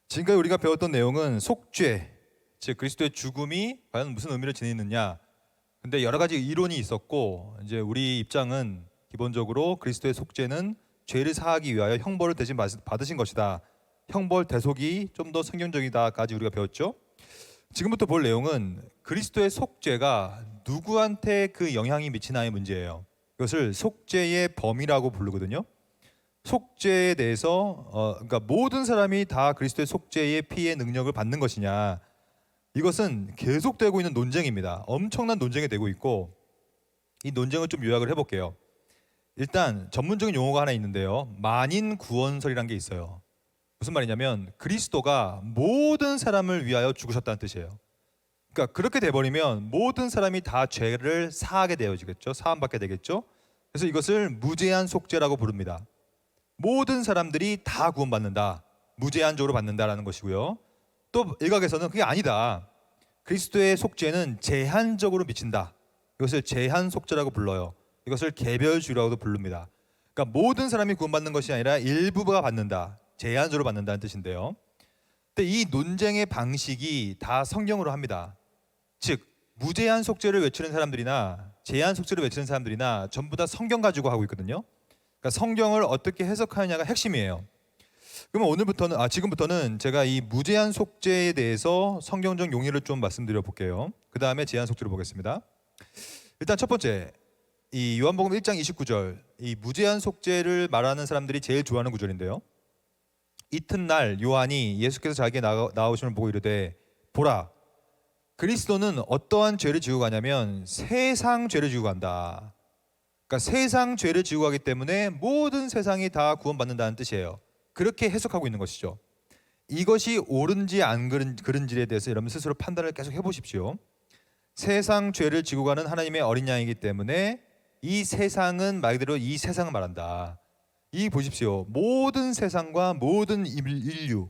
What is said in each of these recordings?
지금까지 우리가 배웠던 내용은 속죄, 즉 그리스도의 죽음이 과연 무슨 의미를 지니느냐. 근데 여러 가지 이론이 있었고, 이제 우리 입장은 기본적으로 그리스도의 속죄는 죄를 사하기 위하여 형벌을 대신 받으신 것이다. 형벌 대속이 좀 더 성경적이다까지 우리가 배웠죠. 지금부터 볼 내용은 그리스도의 속죄가 누구한테 그 영향이 미치나의 문제예요. 이것을 속죄의 범위라고 부르거든요. 속죄에 대해서 그러니까 모든 사람이 다 그리스도의 속죄의 피의 능력을 받는 것이냐, 이것은 계속되고 있는 논쟁입니다. 엄청난 논쟁이 되고 있고, 이 논쟁을 좀 요약을 해볼게요. 일단 전문적인 용어가 하나 있는데요, 만인 구원설이라는 게 있어요. 무슨 말이냐면 그리스도가 모든 사람을 위하여 죽으셨다는 뜻이에요. 그러니까 그렇게 돼버리면 모든 사람이 다 죄를 사하게 되어지겠죠. 사함받게 되겠죠. 그래서 이것을 무제한 속죄라고 부릅니다. 모든 사람들이 다 구원받는다, 무제한적으로 받는다라는 것이고요. 또 일각에서는 그게 아니다, 그리스도의 속죄는 제한적으로 미친다, 이것을 제한 속죄라고 불러요. 이것을 개별주의라고도 부릅니다. 그러니까 모든 사람이 구원받는 것이 아니라 일부가 받는다, 제한적으로 받는다는 뜻인데요. 근데 이 논쟁의 방식이 다 성경으로 합니다. 즉 무제한 속죄를 외치는 사람들이나 제한 속죄를 외치는 사람들이나 전부 다 성경 가지고 하고 있거든요. 그러니까 성경을 어떻게 해석하느냐가 핵심이에요. 그러면 지금부터는 제가 이 무제한 속죄에 대해서 성경적 용의를 좀 말씀드려 볼게요. 그 다음에 제한 속죄를 보겠습니다. 일단 첫 번째, 이 요한복음 1장 29절, 이 무제한 속죄를 말하는 사람들이 제일 좋아하는 구절인데요. 이튿날 요한이 예수께서 자기에게 나오심을 보고 이르되, 보라, 그리스도는 어떠한 죄를 지고 가냐면 세상 죄를 지고 간다. 그러니까 세상 죄를 지고 가기 때문에 모든 세상이 다 구원받는다는 뜻이에요. 그렇게 해석하고 있는 것이죠. 이것이 옳은지 안 그른지에 대해서 여러분 스스로 판단을 계속 해보십시오. 세상 죄를 지고 가는 하나님의 어린 양이기 때문에 이 세상은 말 그대로 이 세상을 말한다. 이 보십시오. 모든 세상과 모든 인류,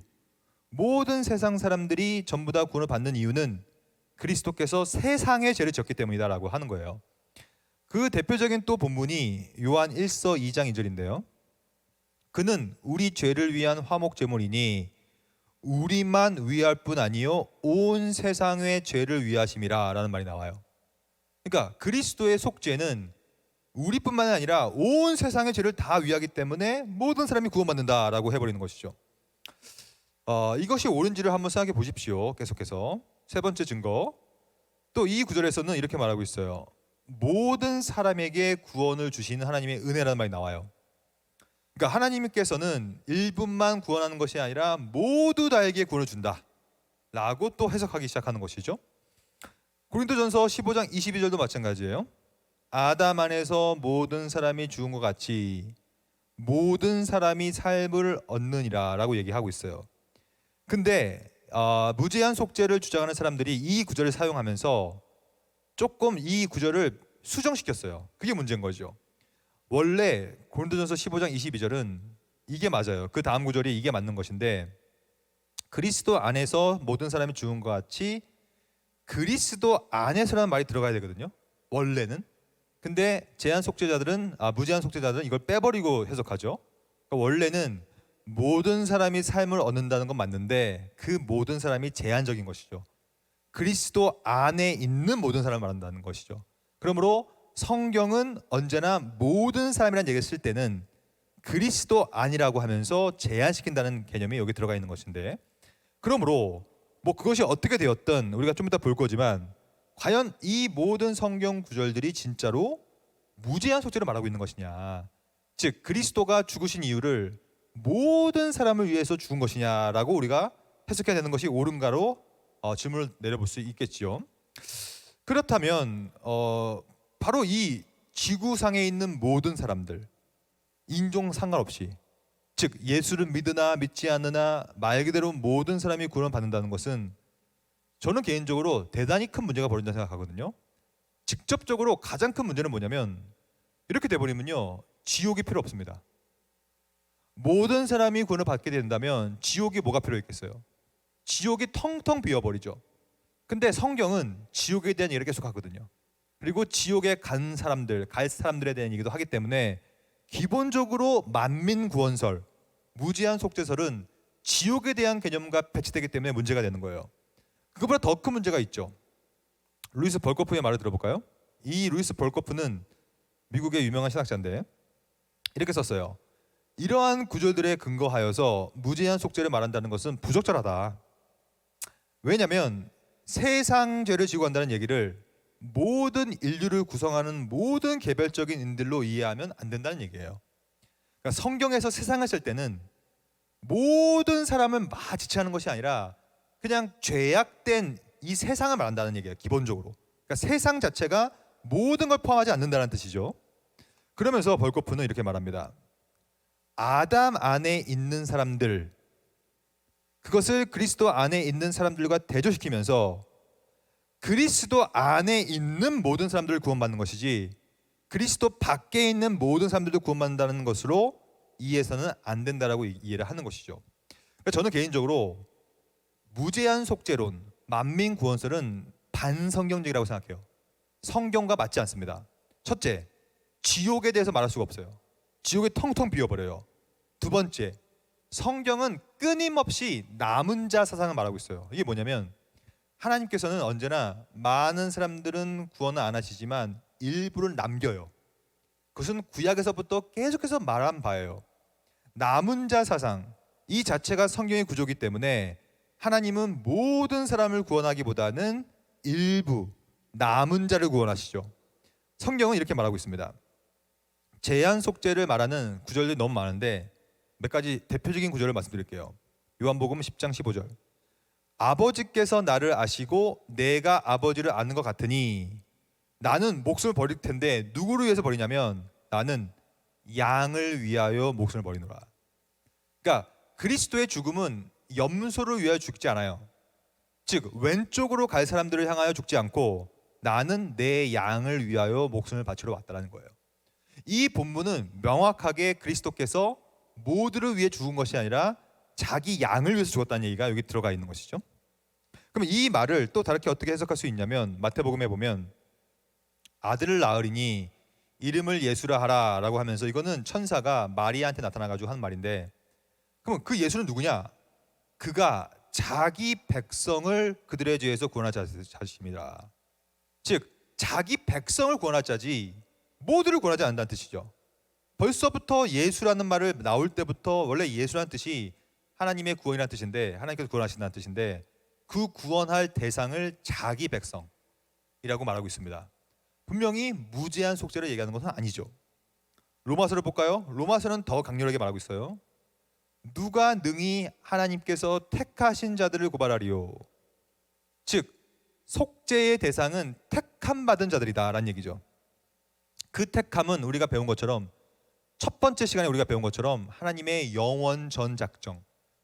모든 세상 사람들이 전부 다 구원을 받는 이유는 그리스도께서 세상의 죄를 지었기 때문이다라고 하는 거예요. 그 대표적인 또 본문이 요한 1서 2장 2절인데요. 그는 우리 죄를 위한 화목 제물이니 우리만 위할 뿐 아니요 온 세상의 죄를 위하심이라 라는 말이 나와요. 그러니까 그리스도의 속죄는 우리뿐만 아니라 온 세상의 죄를 다 위하기 때문에 모든 사람이 구원받는다라고 해버리는 것이죠. 이것이 옳은지를 한번 생각해 보십시오. 계속해서 세 번째 증거, 또 이 구절에서는 이렇게 말하고 있어요. 모든 사람에게 구원을 주시는 하나님의 은혜라는 말이 나와요. 그러니까 하나님께서는 일부만 구원하는 것이 아니라 모두 다에게 구원을 준다 라고 또 해석하기 시작하는 것이죠. 고린도전서 15장 22절도 마찬가지예요. 아담 안에서 모든 사람이 죽은 것 같이 모든 사람이 삶을 얻느니라 라고 얘기하고 있어요. 근데 무제한 속죄를 주장하는 사람들이 이 구절을 사용하면서 조금 이 구절을 수정시켰어요. 그게 문제인 거죠. 원래 고린도전서 15장 22절은 이게 맞아요. 그 다음 구절이 이게 맞는 것인데, 그리스도 안에서 모든 사람이 죽은 것 같이 그리스도 안에서라는 말이 들어가야 되거든요, 원래는. 근데 무제한 속죄자들은 이걸 빼버리고 해석하죠. 그러니까 원래는 모든 사람이 삶을 얻는다는 건 맞는데 그 모든 사람이 제한적인 것이죠. 그리스도 안에 있는 모든 사람을 말한다는 것이죠. 그러므로 성경은 언제나 모든 사람이라는 얘기를 쓸 때는 그리스도 안이라고 하면서 제한시킨다는 개념이 여기 들어가 있는 것인데, 그러므로 뭐 그것이 어떻게 되었든 우리가 좀 이따 볼 거지만 과연 이 모든 성경 구절들이 진짜로 무제한 속죄를 말하고 있는 것이냐, 즉 그리스도가 죽으신 이유를 모든 사람을 위해서 죽은 것이냐라고 우리가 해석해야 되는 것이 옳은가로 질문을 내려볼 수 있겠지요. 그렇다면 바로 이 지구상에 있는 모든 사람들, 인종 상관없이, 즉 예수를 믿으나 믿지 않으나 말 그대로 모든 사람이 구원을 받는다는 것은 저는 개인적으로 대단히 큰 문제가 벌어진다고 생각하거든요. 직접적으로 가장 큰 문제는 뭐냐면, 이렇게 돼버리면요 지옥이 필요 없습니다. 모든 사람이 구원을 받게 된다면 지옥이 뭐가 필요 있겠어요? 지옥이 텅텅 비어버리죠. 근데 성경은 지옥에 대한 얘기를 계속 하거든요. 그리고 지옥에 갈 사람들에 대한 얘기도 하기 때문에 기본적으로 만민 구원설, 무제한 속죄설은 지옥에 대한 개념과 배치되기 때문에 문제가 되는 거예요. 그것보다 더 큰 문제가 있죠. 루이스 벌코프의 말을 들어볼까요? 이 루이스 벌코프는 미국의 유명한 신학자인데 이렇게 썼어요. 이러한 구절들에 근거하여서 무제한 속죄를 말한다는 것은 부적절하다. 왜냐하면 세상 죄를 지고 간다는 얘기를 모든 인류를 구성하는 모든 개별적인 인들로 이해하면 안 된다는 얘기예요. 그러니까 성경에서 세상을 쓸 때는 모든 사람을 막 지칭하는 것이 아니라 그냥 죄악된 이 세상을 말한다는 얘기예요. 기본적으로. 그러니까 세상 자체가 모든 걸 포함하지 않는다는 뜻이죠. 그러면서 벌코프는 이렇게 말합니다. 아담 안에 있는 사람들, 그것을 그리스도 안에 있는 사람들과 대조시키면서 그리스도 안에 있는 모든 사람들을 구원받는 것이지 그리스도 밖에 있는 모든 사람들도 구원받는다는 것으로 이해해서는 안 된다라고 이해를 하는 것이죠. 그러니까 저는 개인적으로 무제한 속죄론, 만민 구원설은 반성경적이라고 생각해요. 성경과 맞지 않습니다. 첫째, 지옥에 대해서 말할 수가 없어요. 지옥에 텅텅 비워버려요. 두 번째, 성경은 끊임없이 남은 자 사상을 말하고 있어요. 이게 뭐냐면 하나님께서는 언제나 많은 사람들은 구원을 안 하시지만 일부를 남겨요. 그것은 구약에서부터 계속해서 말한 바예요. 남은 자 사상, 이 자체가 성경의 구조이기 때문에 하나님은 모든 사람을 구원하기보다는 일부, 남은 자를 구원하시죠. 성경은 이렇게 말하고 있습니다. 제한 속죄를 말하는 구절들이 너무 많은데 몇 가지 대표적인 구절을 말씀드릴게요. 요한복음 10장 15절. 아버지께서 나를 아시고 내가 아버지를 아는 것 같으니 나는 목숨을 버릴 텐데 누구를 위해서 버리냐면 나는 양을 위하여 목숨을 버리노라. 그러니까 그리스도의 죽음은 염소를 위하여 죽지 않아요. 즉 왼쪽으로 갈 사람들을 향하여 죽지 않고 나는 내 양을 위하여 목숨을 바치러 왔다는 거예요. 이 본문은 명확하게 그리스도께서 모두를 위해 죽은 것이 아니라 자기 양을 위해서 죽었다는 얘기가 여기 들어가 있는 것이죠. 그럼 이 말을 또 다르게 어떻게 해석할 수 있냐면 마태복음에 보면 아들을 낳으리니 이름을 예수라 하라 라고 하면서 이거는 천사가 마리아한테 나타나가지고 하는 말인데 그러면 그 예수는 누구냐? 그가 자기 백성을 그들의 죄에서 구원할 자십니다. 즉 자기 백성을 구원할 자지 모두를 구원하지 않는다는 뜻이죠. 벌써부터 예수라는 말을 나올 때부터 원래 예수라는 뜻이 하나님의 구원이라는 뜻인데 하나님께서 구원하신다는 뜻인데 그 구원할 대상을 자기 백성이라고 말하고 있습니다. 분명히 무제한 속죄를 얘기하는 것은 아니죠. 로마서를 볼까요? 로마서는 더 강렬하게 말하고 있어요. 누가 능히 하나님께서 택하신 자들을 고발하리요. 즉 속죄의 대상은 택함 받은 자들이다 라는 얘기죠. 그 택함은 우리가 배운 것처럼 첫 번째 시간에 우리가 배운 것처럼 하나님의 영원 전 작정,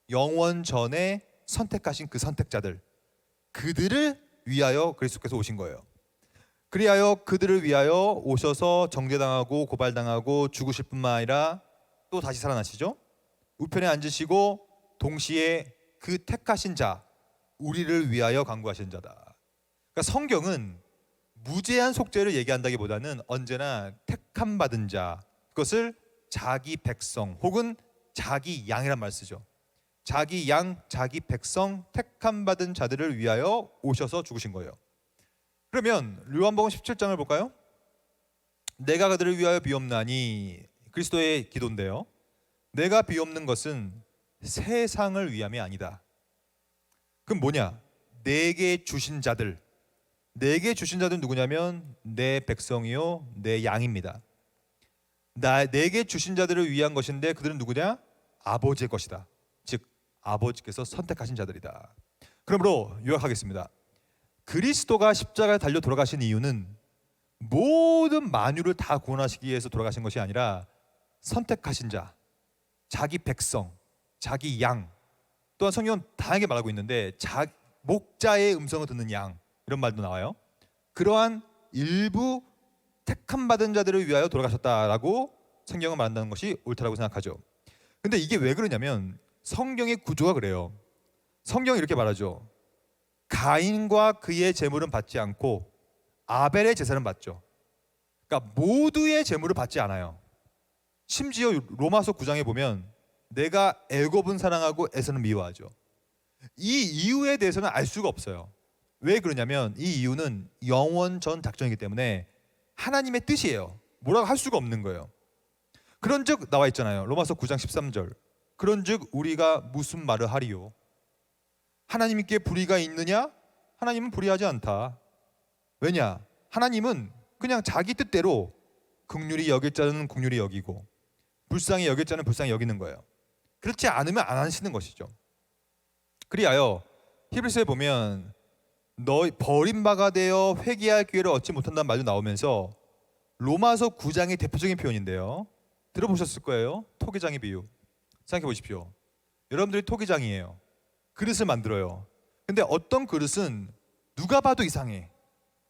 영원 전에 선택하신 그 선택자들, 그들을 위하여 그리스도께서 오신 거예요. 그리하여 그들을 위하여 오셔서 정죄당하고 고발당하고 죽으실 뿐만 아니라 또 다시 살아나시죠. 우편에 앉으시고 동시에 그 택하신 자, 우리를 위하여 간구하신 자다. 그러니까 성경은 무제한 속죄를 얘기한다기보다는 언제나 택함 받은 자, 그것을 자기 백성 혹은 자기 양이란 말 쓰죠. 자기 양, 자기 백성, 택함 받은 자들을 위하여 오셔서 죽으신 거예요. 그러면 요한복음 17장을 볼까요? 내가 그들을 위하여 비옵나니 그리스도의 기도인데요. 내가 비옵는 것은 세상을 위함이 아니다. 그럼 뭐냐? 내게 주신 자들, 내게 주신 자들은 누구냐면 내 백성이요 내 양입니다. 내게 주신 자들을 위한 것인데 그들은 누구냐? 아버지의 것이다. 즉 아버지께서 선택하신 자들이다. 그러므로 요약하겠습니다. 그리스도가 십자가에 달려 돌아가신 이유는 모든 만유를 다 구원하시기 위해서 돌아가신 것이 아니라 선택하신 자, 자기 백성, 자기 양, 또한 성경은 다양하게 말하고 있는데 목자의 음성을 듣는 양 이런 말도 나와요. 그러한 일부 택함 받은 자들을 위하여 돌아가셨다라고 성경은 말한다는 것이 옳다라고 생각하죠. 근데 이게 왜 그러냐면 성경의 구조가 그래요. 성경이 이렇게 말하죠. 가인과 그의 제물은 받지 않고 아벨의 제사는 받죠. 그러니까 모두의 제물을 받지 않아요. 심지어 로마서 9장에 보면 내가 애굽은 사랑하고 에서는 미워하죠. 이 이유에 대해서는 알 수가 없어요. 왜 그러냐면 이 이유는 영원 전 작전이기 때문에 하나님의 뜻이에요. 뭐라고 할 수가 없는 거예요. 그런즉 나와 있잖아요. 로마서 9장 13절. 그런즉 우리가 무슨 말을 하리요? 하나님께 불의가 있느냐? 하나님은 불의하지 않다. 왜냐? 하나님은 그냥 자기 뜻대로 긍휼히 여길 자는 긍휼히 여기고 불쌍히 여길 자는 불쌍히 여기는 거예요. 그렇지 않으면 안 하시는 것이죠. 그리하여 히브리서에 보면 너 버림바가 되어 회개할 기회를 얻지 못한다는 말도 나오면서 로마서 9장의 대표적인 표현인데요. 들어보셨을 거예요. 토기장의 비유. 생각해 보십시오. 여러분들이 토기장이에요. 그릇을 만들어요. 근데 어떤 그릇은 누가 봐도 이상해.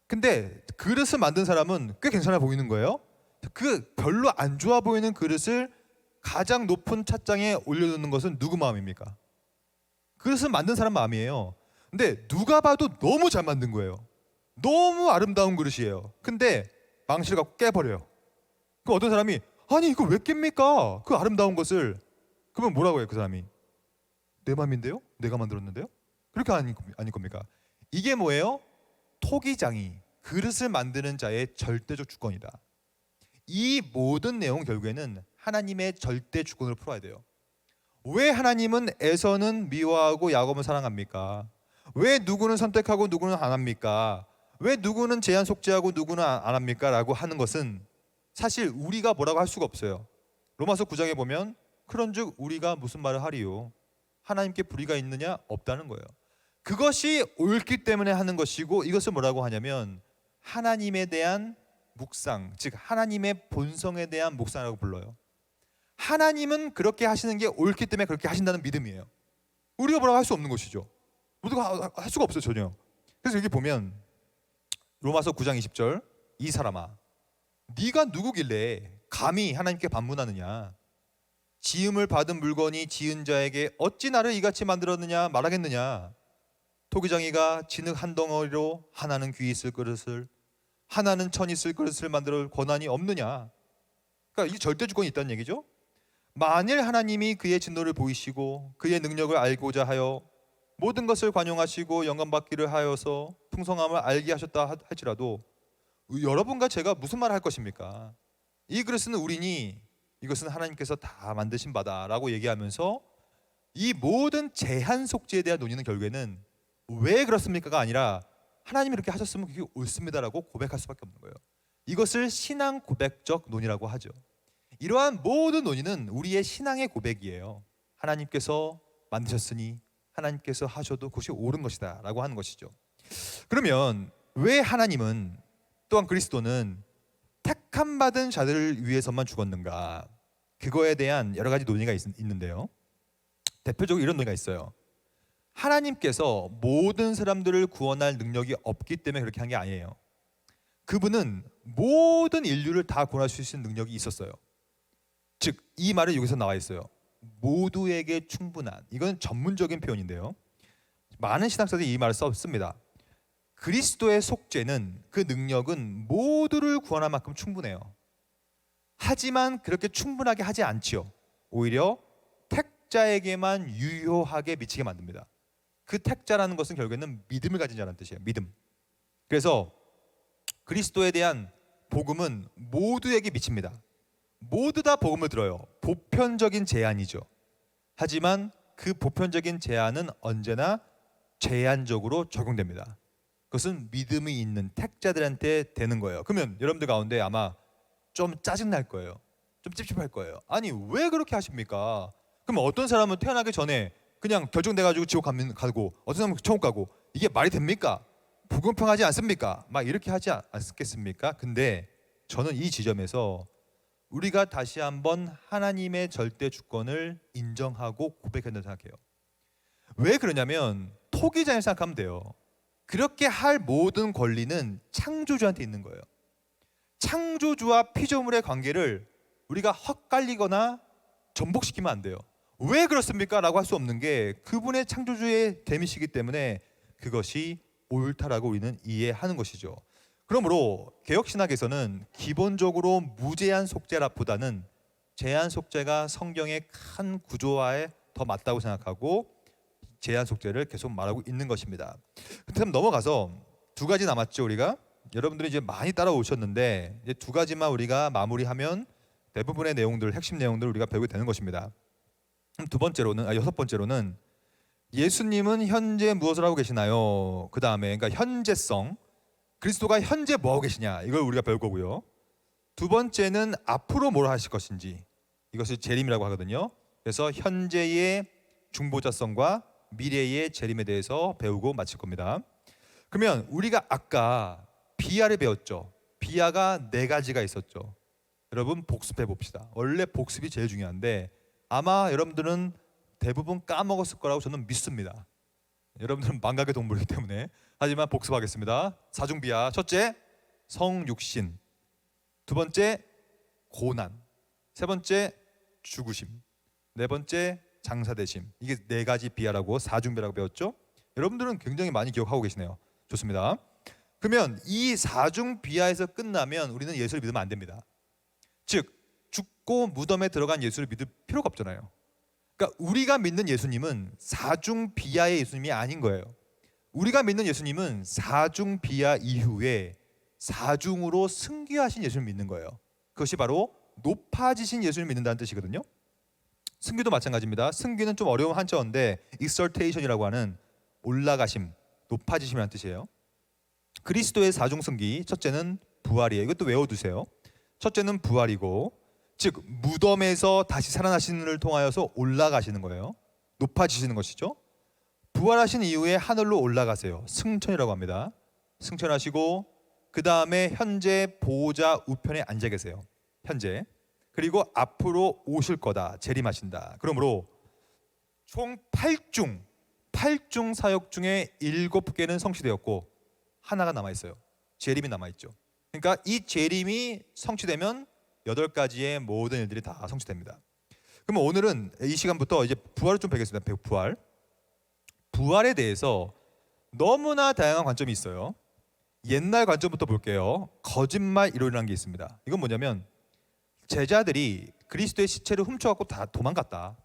근데 그릇을 만든 사람은 꽤 괜찮아 보이는 거예요. 그 별로 안 좋아 보이는 그릇을 가장 높은 찻장에 올려놓는 것은 누구 마음입니까? 그릇을 만든 사람 마음이에요. 근데 누가 봐도 너무 잘 만든 거예요. 너무 아름다운 그릇이에요. 근데 망치를 갖고 깨버려요. 그럼 어떤 사람이 아니 이거 왜 깹니까? 그 아름다운 것을. 그러면 뭐라고 해요 그 사람이? 내 맘인데요? 내가 만들었는데요? 그렇게 아닐 겁니까? 이게 뭐예요? 토기장이 그릇을 만드는 자의 절대적 주권이다. 이 모든 내용 결국에는 하나님의 절대 주권을 풀어야 돼요. 왜 하나님은 에서는 미워하고 야곱은 사랑합니까? 왜 누구는 선택하고 누구는 안 합니까? 왜 누구는 제한 속죄하고 누구는 안 합니까? 라고 하는 것은 사실 우리가 뭐라고 할 수가 없어요. 로마서 9장에 보면 그런즉 우리가 무슨 말을 하리요? 하나님께 불의가 있느냐? 없다는 거예요. 그것이 옳기 때문에 하는 것이고 이것을 뭐라고 하냐면 하나님에 대한 묵상, 즉 하나님의 본성에 대한 묵상이라고 불러요. 하나님은 그렇게 하시는 게 옳기 때문에 그렇게 하신다는 믿음이에요. 우리가 뭐라고 할 수 없는 것이죠. 우리가 할 수가 없어요 전혀. 그래서 여기 보면 로마서 9장 20절 이 사람아 네가 누구길래 감히 하나님께 반문하느냐? 지음을 받은 물건이 지은 자에게 어찌 나를 이같이 만들었느냐 말하겠느냐? 토기장이가 진흙 한 덩어리로 하나는 귀 있을 그릇을 하나는 천 있을 그릇을 만들 권한이 없느냐? 그러니까 이 절대 주권이 있다는 얘기죠. 만일 하나님이 그의 진노를 보이시고 그의 능력을 알고자 하여 모든 것을 관용하시고 영광받기를 하여서 풍성함을 알게 하셨다 할지라도 여러분과 제가 무슨 말을 할 것입니까? 이 그릇은 우리니 이것은 하나님께서 다 만드신 바다라고 얘기하면서 이 모든 제한 속죄에 대한 논의는 결국에는 왜 그렇습니까가 아니라 하나님이 이렇게 하셨으면 그게 옳습니다라고 고백할 수밖에 없는 거예요. 이것을 신앙 고백적 논의라고 하죠. 이러한 모든 논의는 우리의 신앙의 고백이에요. 하나님께서 만드셨으니 하나님께서 하셔도 그것이 옳은 것이다 라고 하는 것이죠. 그러면 왜 하나님은 또한 그리스도는 택함 받은 자들을 위해서만 죽었는가? 그거에 대한 여러 가지 논의가 있는데요. 대표적으로 이런 논의가 있어요. 하나님께서 모든 사람들을 구원할 능력이 없기 때문에 그렇게 한 게 아니에요. 그분은 모든 인류를 다 구원할 수 있는 능력이 있었어요. 즉, 이 말은 여기서 나와 있어요. 모두에게 충분한. 이건 전문적인 표현인데요. 많은 신학자들이 이 말을 썼습니다. 그리스도의 속죄는 그 능력은 모두를 구원할 만큼 충분해요. 하지만 그렇게 충분하게 하지 않지요. 오히려 택자에게만 유효하게 미치게 만듭니다. 그 택자라는 것은 결국에는 믿음을 가진 자라는 뜻이에요. 믿음. 그래서 그리스도에 대한 복음은 모두에게 미칩니다. 모두 다 복음을 들어요. 보편적인 제한이죠. 하지만 그 보편적인 제한은 언제나 제한적으로 적용됩니다. 그것은 믿음이 있는 택자들한테 되는 거예요. 그러면 여러분들 가운데 아마 좀 짜증날 거예요. 좀 찝찝할 거예요. 아니 왜 그렇게 하십니까? 그럼 어떤 사람은 태어나기 전에 그냥 결정돼가지고 지옥 가고 어떤 사람은 천국 가고 이게 말이 됩니까? 불공평하지 않습니까? 막 이렇게 하지 않겠습니까? 근데 저는 이 지점에서 우리가 다시 한번 하나님의 절대 주권을 인정하고 고백해야 된다고 생각해요. 왜 그러냐면 토기장을 생각하면 돼요. 그렇게 할 모든 권리는 창조주한테 있는 거예요. 창조주와 피조물의 관계를 우리가 헛갈리거나 전복시키면 안 돼요. 왜 그렇습니까? 라고 할 수 없는 게 그분의 창조주의 됨이시기 때문에 그것이 옳다라고 우리는 이해하는 것이죠. 그러므로 개혁신학에서는 기본적으로 무제한 속죄라보다는 제한 속죄가 성경의 큰 구조화에 더 맞다고 생각하고 제한 속죄를 계속 말하고 있는 것입니다. 그럼 넘어가서 두 가지 남았죠. 우리가 여러분들이 이제 많이 따라오셨는데 이제 두 가지만 우리가 마무리하면 대부분의 내용들, 핵심 내용들을 우리가 배우게 되는 것입니다. 두 번째로는 여섯 번째로는 예수님은 현재 무엇을 하고 계시나요? 그 다음에 그러니까 현재성, 그리스도가 현재 뭐 하고 계시냐, 이걸 우리가 배울 거고요. 두 번째는 앞으로 뭘 하실 것인지, 이것을 재림이라고 하거든요. 그래서 현재의 중보자성과 미래의 재림에 대해서 배우고 마칠 겁니다. 그러면 우리가 아까 비아를 배웠죠. 비아가 네 가지가 있었죠. 여러분 복습해 봅시다. 원래 복습이 제일 중요한데 아마 여러분들은 대부분 까먹었을 거라고 저는 믿습니다. 여러분들은 망각의 동물이기 때문에. 하지만 복습하겠습니다. 사중비아. 첫째, 성육신. 두 번째, 고난. 세 번째, 죽으심. 네 번째, 장사되심. 이게 네 가지 비아라고, 사중비아라고 배웠죠. 여러분들은 굉장히 많이 기억하고 계시네요. 좋습니다. 그러면 이 사중비아에서 끝나면 우리는 예수를 믿으면 안 됩니다. 즉 죽고 무덤에 들어간 예수를 믿을 필요가 없잖아요. 그러니까 우리가 믿는 예수님은 사중비아의 예수님이 아닌 거예요. 우리가 믿는 예수님은 사중비아 이후에 사중으로 승귀하신 예수를 믿는 거예요. 그것이 바로 높아지신 예수를 믿는다는 뜻이거든요. 승귀도 마찬가지입니다. 승귀는 좀 어려운 한자어인데 exaltation이라고 하는 올라가심, 높아지심이라는 뜻이에요. 그리스도의 사중승귀, 첫째는 부활이에요. 이것도 외워두세요. 첫째는 부활이고, 즉 무덤에서 다시 살아나시는 일을 통하여서 올라가시는 거예요. 높아지시는 것이죠. 부활하신 이후에 하늘로 올라가세요. 승천이라고 합니다. 승천하시고 그 다음에 현재 보호자 우편에 앉아 계세요. 현재. 그리고 앞으로 오실 거다. 재림하신다. 그러므로 총 8중 사역 중에 7개는 성취되었고 하나가 남아있어요. 재림이 남아있죠. 그러니까 이 재림이 성취되면 8가지의 모든 일들이 다 성취됩니다. 그러면 오늘은 이 시간부터 이제 부활을 좀 배우겠습니다. 부활에 대해서 너무나 다양한 관점이 있어요. 옛날 관점부터 볼게요. 거짓말 이론이라는 게 있습니다. 이건 뭐냐면 제자들이 그리스도의 시체를 훔쳐갖고 다 도망갔다.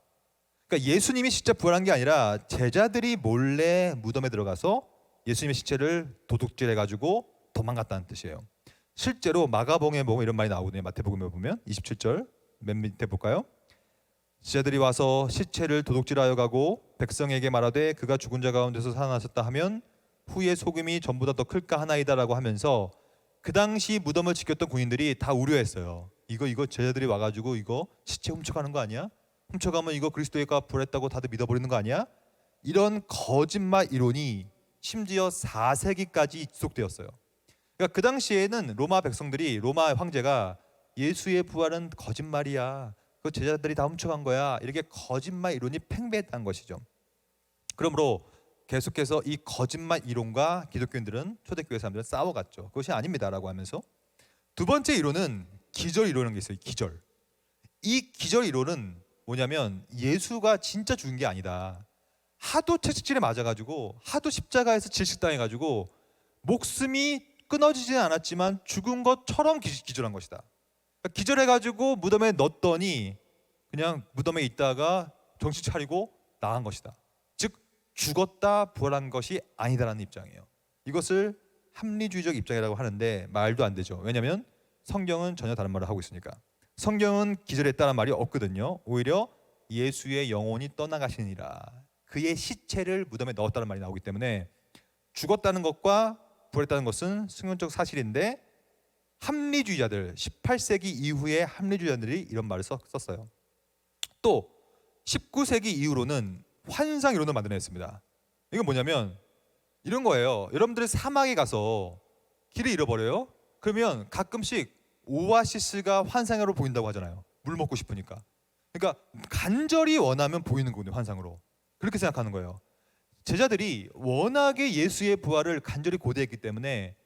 그러니까 예수님이 진짜 부활한 게 아니라 제자들이 몰래 무덤에 들어가서 예수님의 시체를 도둑질해가지고 도망갔다는 뜻이에요. 실제로 마가복음에 보면 이런 말이 나오거든요. 마태복음에 보면 27절 맨 밑에 볼까요? 제자들이 와서 시체를 도둑질하여 가고 백성에게 말하되 그가 죽은 자 가운데서 살아나셨다 하면 후에 소금이 전보다 더 클까 하나이다라고 하면서 그 당시 무덤을 지켰던 군인들이 다 우려했어요. 이거 제자들이 와가지고 이거 시체 훔쳐가는 거 아니야? 훔쳐가면 이거 그리스도가 부활했다고 다들 믿어버리는 거 아니야? 이런 거짓말 이론이 심지어 4세기까지 지속되었어요. 그러니까 그 당시에는 로마 백성들이, 로마 황제가 예수의 부활은 거짓말이야, 그 제자들이 다 훔쳐간 거야, 이렇게 거짓말 이론이 팽배했다는 것이죠. 그러므로 계속해서 이 거짓말 이론과 기독교인들은, 초대교회 사람들은 싸워갔죠. 그것이 아닙니다라고 하면서. 두 번째 이론은 기절 이론이라는 게 있어요. 기절. 이 기절 이론은 뭐냐면 예수가 진짜 죽은 게 아니다. 하도 채찍질에 맞아가지고, 하도 십자가에서 질식당해가지고 목숨이 끊어지지는 않았지만 죽은 것처럼 기절한 것이다. 그러니까 기절해가지고 무덤에 넣었더니 그냥 무덤에 있다가 정신 차리고 나간 것이다. 즉 죽었다 부활한 것이 아니다라는 입장이에요. 이것을 합리주의적 입장이라고 하는데 말도 안 되죠. 왜냐하면 성경은 전혀 다른 말을 하고 있으니까. 성경은 기절했다는 말이 없거든요. 오히려 예수의 영혼이 떠나가시니라, 그의 시체를 무덤에 넣었다는 말이 나오기 때문에 죽었다는 것과 부활했다는 것은 승론적 사실인데, 합리주의자들, 18세기 이후의 합리주의자들이 이런 말을 썼어요. 또 19세기 이후로는 환상 이론을 만들어냈습니다. 이건 뭐냐면 이런 거예요. 여러분들이 사막에 가서 길을 잃어버려요. 그러면 가끔씩 오아시스가 환상으로 보인다고 하잖아요. 물 먹고 싶으니까. 그러니까 간절히 원하면 보이는 거군요. 환상으로. 그렇게 생각하는 거예요. 제자들이 워낙에 예수의 부활을 간절히 고대했기 때문에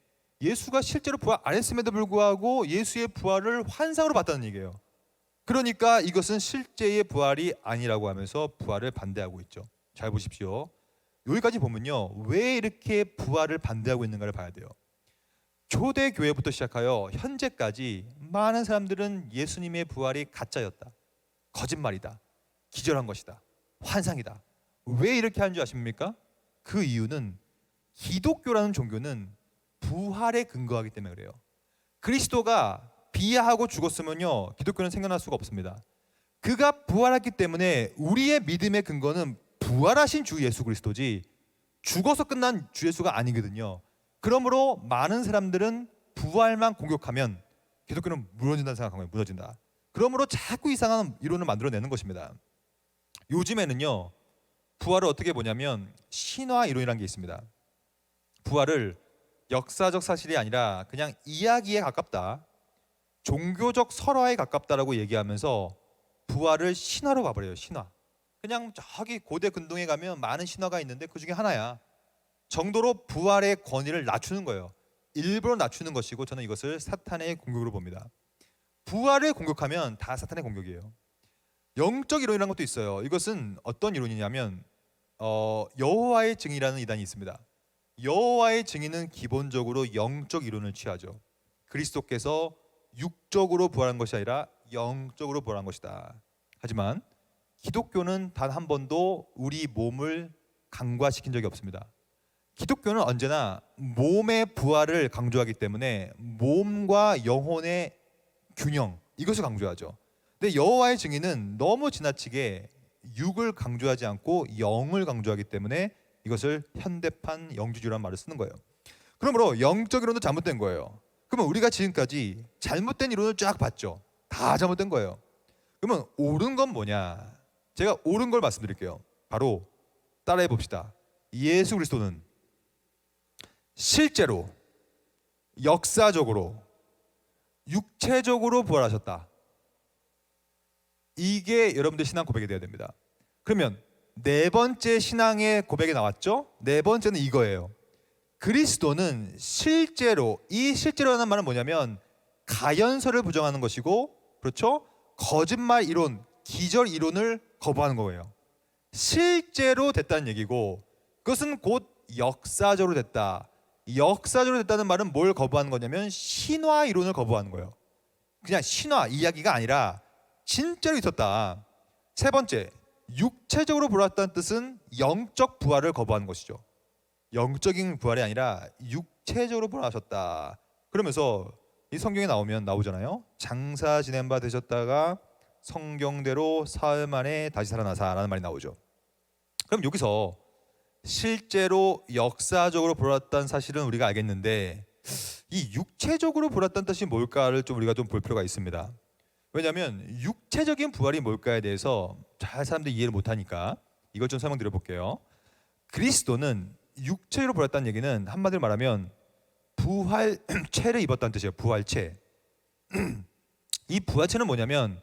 예수가 실제로 부활 안 했음에도 불구하고 예수의 부활을 환상으로 봤다는 얘기예요. 그러니까 이것은 실제의 부활이 아니라고 하면서 부활을 반대하고 있죠. 잘 보십시오. 여기까지 보면요, 왜 이렇게 부활을 반대하고 있는가를 봐야 돼요. 초대교회부터 시작하여 현재까지 많은 사람들은 예수님의 부활이 가짜였다, 거짓말이다, 기절한 것이다, 환상이다. 왜 이렇게 하는 줄 아십니까? 그 이유는 기독교라는 종교는 부활에 근거하기 때문에 그래요. 그리스도가 비하하고 죽었으면요, 기독교는 생겨날 수가 없습니다. 그가 부활했기 때문에 우리의 믿음의 근거는 부활하신 주 예수 그리스도지 죽어서 끝난 주 예수가 아니거든요. 그러므로 많은 사람들은 부활만 공격하면 기독교는 무너진다는 생각한 거예요. 무너진다. 그러므로 자꾸 이상한 이론을 만들어내는 것입니다. 요즘에는요, 부활을 어떻게 보냐면 신화 이론이라는 게 있습니다. 부활을 역사적 사실이 아니라 그냥 이야기에 가깝다, 종교적 설화에 가깝다라고 얘기하면서 부활을 신화로 가버려요. 신화. 그냥 저기 고대 근동에 가면 많은 신화가 있는데 그 중에 하나야 정도로 부활의 권위를 낮추는 거예요. 일부러 낮추는 것이고, 저는 이것을 사탄의 공격으로 봅니다. 부활을 공격하면 다 사탄의 공격이에요. 영적 이론이라는 것도 있어요. 이것은 어떤 이론이냐면 여호와의 증인이라는 이단이 있습니다. 여호와의 증인은 기본적으로 영적 이론을 취하죠. 그리스도께서 육적으로 부활한 것이 아니라 영적으로 부활한 것이다. 하지만 기독교는 단 한 번도 우리 몸을 강과시킨 적이 없습니다. 기독교는 언제나 몸의 부활을 강조하기 때문에 몸과 영혼의 균형, 이것을 강조하죠. 근데 여호와의 증인은 너무 지나치게 육을 강조하지 않고 영을 강조하기 때문에 이것을 현대판 영주주의라는 말을 쓰는 거예요. 그러므로 영적 이론도 잘못된 거예요. 그러면 우리가 지금까지 잘못된 이론을 쫙 봤죠. 다 잘못된 거예요. 그러면 옳은 건 뭐냐? 제가 옳은 걸 말씀드릴게요. 바로 따라해 봅시다. 예수 그리스도는 실제로 역사적으로 육체적으로 부활하셨다. 이게 여러분들 신앙 고백이 되어야 됩니다. 그러면 네 번째 신앙의 고백이 나왔죠? 네 번째는 이거예요. 그리스도는 실제로, 이 실제로라는 말은 뭐냐면 가연설을 부정하는 것이고, 그렇죠? 거짓말 이론, 기절 이론을 거부하는 거예요. 실제로 됐다는 얘기고, 그것은 곧 역사적으로 됐다. 역사적으로 됐다는 말은 뭘 거부하는 거냐면 신화 이론을 거부하는 거예요. 그냥 신화 이야기가 아니라 진짜로 있었다. 세 번째, 육체적으로 부활했다는 뜻은 영적 부활을 거부하는 것이죠. 영적인 부활이 아니라 육체적으로 부활하셨다. 그러면서 이 성경에 나오잖아요. 장사 지낸 바 되셨다가 성경대로 사흘 만에 다시 살아나사라는 말이 나오죠. 그럼 여기서 실제로 역사적으로 부활했다는 사실은 우리가 알겠는데, 이 육체적으로 부활했다는 뜻이 뭘까를 우리가 좀 볼 필요가 있습니다. 왜냐하면 육체적인 부활이 뭘까에 대해서 잘 사람들이 이해를 못하니까 이걸 좀 설명드려 볼게요. 그리스도는 육체로 부활했다는 얘기는 한마디로 말하면 부활체를 입었다는 뜻이에요. 부활체. 이 부활체는 뭐냐면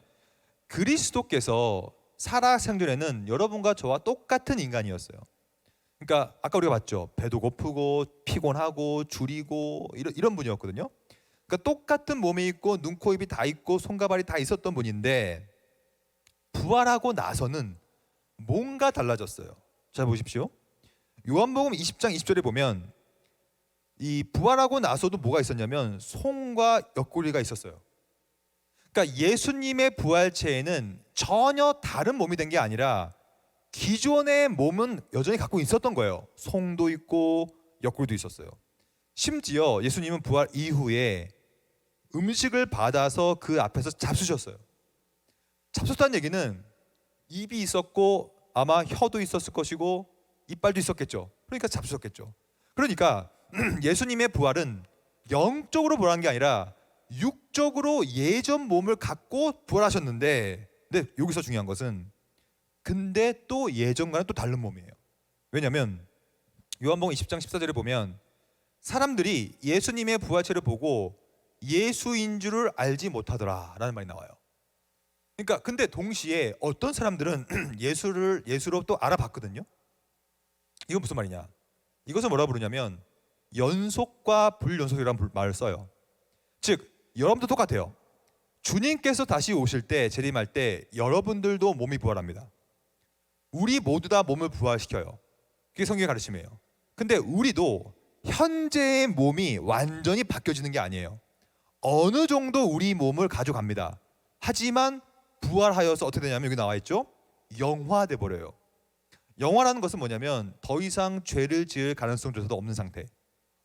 그리스도께서 살아생전에는 여러분과 저와 똑같은 인간이었어요. 그러니까 아까 우리가 봤죠. 배도 고프고 피곤하고 줄이고 이런 분이었거든요. 그러니까 똑같은 몸이 있고 눈, 코, 입이 다 있고 손과 발이 다 있었던 분인데 부활하고 나서는 뭔가 달라졌어요. 자 보십시오. 요한복음 20장 20절에 보면 이 부활하고 나서도 뭐가 있었냐면 손과 옆구리가 있었어요. 그러니까 예수님의 부활체에는 전혀 다른 몸이 된 게 아니라 기존의 몸은 여전히 갖고 있었던 거예요. 손도 있고 옆구리도 있었어요. 심지어 예수님은 부활 이후에 음식을 받아서 그 앞에서 잡수셨어요. 잡수셨다는 얘기는 입이 있었고 아마 혀도 있었을 것이고 이빨도 있었겠죠. 그러니까 잡수셨겠죠. 그러니까 예수님의 부활은 영적으로 부활한 게 아니라 육적으로 예전 몸을 갖고 부활하셨는데, 근데 여기서 중요한 것은 근데 또 예전과는 또 다른 몸이에요. 왜냐하면 요한복음 20장 14절에 보면 사람들이 예수님의 부활체를 보고 예수인 줄을 알지 못하더라 라는 말이 나와요. 그러니까 근데 동시에 어떤 사람들은 예수로 또 알아봤거든요. 이건 무슨 말이냐? 이것을 뭐라 부르냐면 연속과 불연속이라는 말을 써요. 즉 여러분도 똑같아요. 주님께서 다시 오실 때, 재림할 때 여러분들도 몸이 부활합니다. 우리 모두 다 몸을 부활시켜요. 그게 성경의 가르침이에요. 근데 우리도 현재의 몸이 완전히 바뀌어지는 게 아니에요. 어느 정도 우리 몸을 가져갑니다. 하지만 부활하여서 어떻게 되냐면 여기 나와 있죠. 영화돼 버려요. 영화라는 것은 뭐냐면 더 이상 죄를 지을 가능성조차도 없는 상태,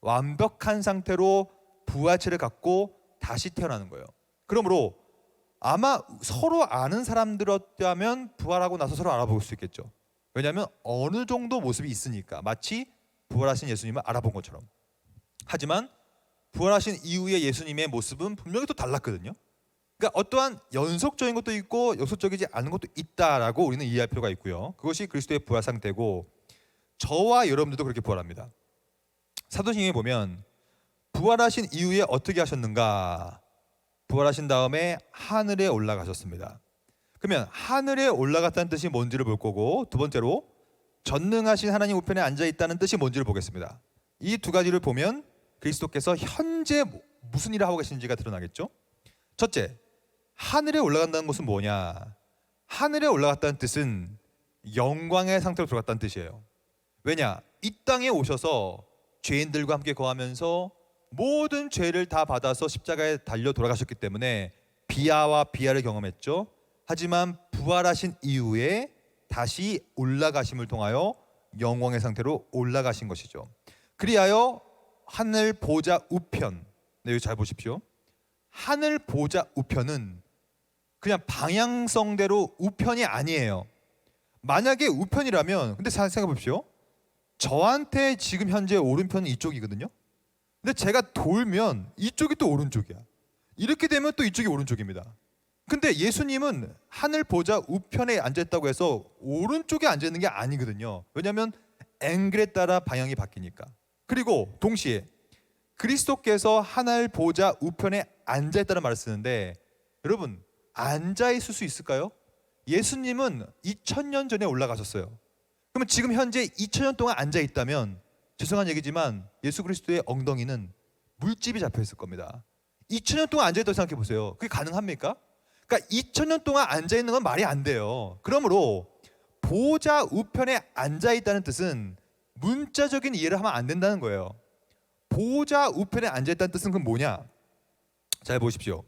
완벽한 상태로 부활체를 갖고 다시 태어나는 거예요. 그러므로 아마 서로 아는 사람들이었다면 부활하고 나서 서로 알아볼 수 있겠죠. 왜냐하면 어느 정도 모습이 있으니까, 마치 부활하신 예수님을 알아본 것처럼. 하지만 부활하신 이후의 예수님의 모습은 분명히 또 달랐거든요. 그러니까 어떠한 연속적인 것도 있고 연속적이지 않은 것도 있다라고 우리는 이해할 필요가 있고요. 그것이 그리스도의 부활 상태고, 저와 여러분들도 그렇게 부활합니다. 사도행전에 보면 부활하신 이후에 어떻게 하셨는가? 부활하신 다음에 하늘에 올라가셨습니다. 그러면 하늘에 올라갔다는 뜻이 뭔지를 볼 거고, 두 번째로 전능하신 하나님 우편에 앉아 있다는 뜻이 뭔지를 보겠습니다. 이 두 가지를 보면 그리스도께서 현재 무슨 일을 하고 계신지가 드러나겠죠. 첫째, 하늘에 올라간다는 것은 뭐냐? 하늘에 올라갔다는 뜻은 영광의 상태로 들어갔다는 뜻이에요. 왜냐? 이 땅에 오셔서 죄인들과 함께 거하면서 모든 죄를 다 받아서 십자가에 달려 돌아가셨기 때문에 비아와 비아를 경험했죠. 하지만 부활하신 이후에 다시 올라가심을 통하여 영광의 상태로 올라가신 것이죠. 그리하여 하늘 보좌 우편, 네, 여기 잘 보십시오. 하늘 보좌 우편은 그냥 방향성대로 우편이 아니에요. 만약에 우편이라면, 근데 생각해 보십시오. 저한테 지금 현재 오른편은 이쪽이거든요. 근데 제가 돌면 이쪽이 또 오른쪽이야. 이렇게 되면 또 이쪽이 오른쪽입니다. 근데 예수님은 하늘 보좌 우편에 앉아있다고 해서 오른쪽에 앉아있는 게 아니거든요. 왜냐하면 앵글에 따라 방향이 바뀌니까. 그리고 동시에 그리스도께서 하늘 보좌 우편에 앉아있다는 말을 쓰는데, 여러분 앉아있을 수 있을까요? 예수님은 2000년 전에 올라가셨어요. 그러면 지금 현재 2000년 동안 앉아있다면, 죄송한 얘기지만 예수 그리스도의 엉덩이는 물집이 잡혀있을 겁니다. 2000년 동안 앉아있다고 생각해 보세요. 그게 가능합니까? 그러니까 2000년 동안 앉아있는 건 말이 안 돼요. 그러므로 보좌 우편에 앉아있다는 뜻은 문자적인 이해를 하면 안 된다는 거예요. 보좌 우편에 앉아있다는 뜻은 그럼 뭐냐? 잘 보십시오.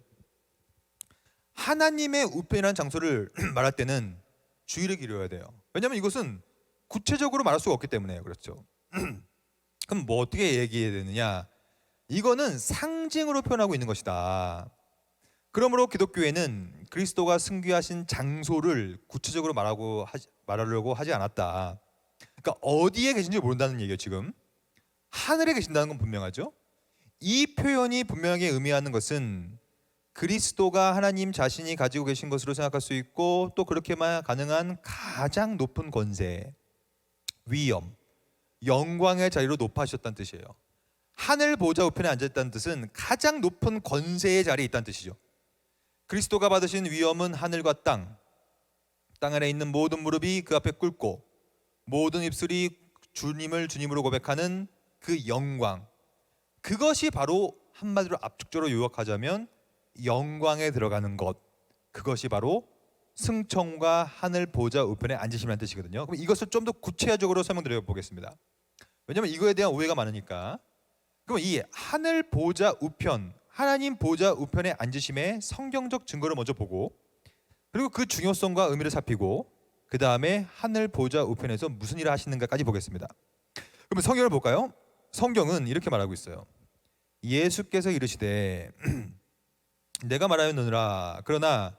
하나님의 우편이라는 장소를 말할 때는 주의를 기울여야 돼요. 왜냐하면 이것은 구체적으로 말할 수가 없기 때문에요. 그렇죠? 그럼 뭐 어떻게 얘기해야 되느냐? 이거는 상징으로 표현하고 있는 것이다. 그러므로 기독교회는 그리스도가 승귀하신 장소를 구체적으로 말하려고 하지 않았다. 그러니까 어디에 계신지 모른다는 얘기예요. 지금 하늘에 계신다는 건 분명하죠. 이 표현이 분명하게 의미하는 것은 그리스도가 하나님 자신이 가지고 계신 것으로 생각할 수 있고, 또 그렇게만 가능한 가장 높은 권세, 위엄, 영광의 자리로 높아지셨다는 뜻이에요. 하늘 보좌 우편에 앉았다는 뜻은 가장 높은 권세의 자리에 있다는 뜻이죠. 그리스도가 받으신 위엄은 하늘과 땅 안에 있는 모든 무릎이 그 앞에 꿇고 모든 입술이 주님을 주님으로 고백하는 그 영광, 그것이 바로 한마디로 압축적으로 요약하자면 영광에 들어가는 것, 그것이 바로 승천과 하늘 보좌 우편에 앉으시라는 뜻이거든요. 그럼 이것을 좀 더 구체적으로 설명드려 보겠습니다. 왜냐하면 이거에 대한 오해가 많으니까. 그럼 이 하늘 보좌 우편, 하나님 보좌 우편에 앉으심의 성경적 증거를 먼저 보고, 그리고 그 중요성과 의미를 살피고, 그 다음에 하늘 보좌 우편에서 무슨 일을 하시는가까지 보겠습니다. 그러면 성경을 볼까요? 성경은 이렇게 말하고 있어요. 예수께서 이르시되 내가 말하였느니라. 그러나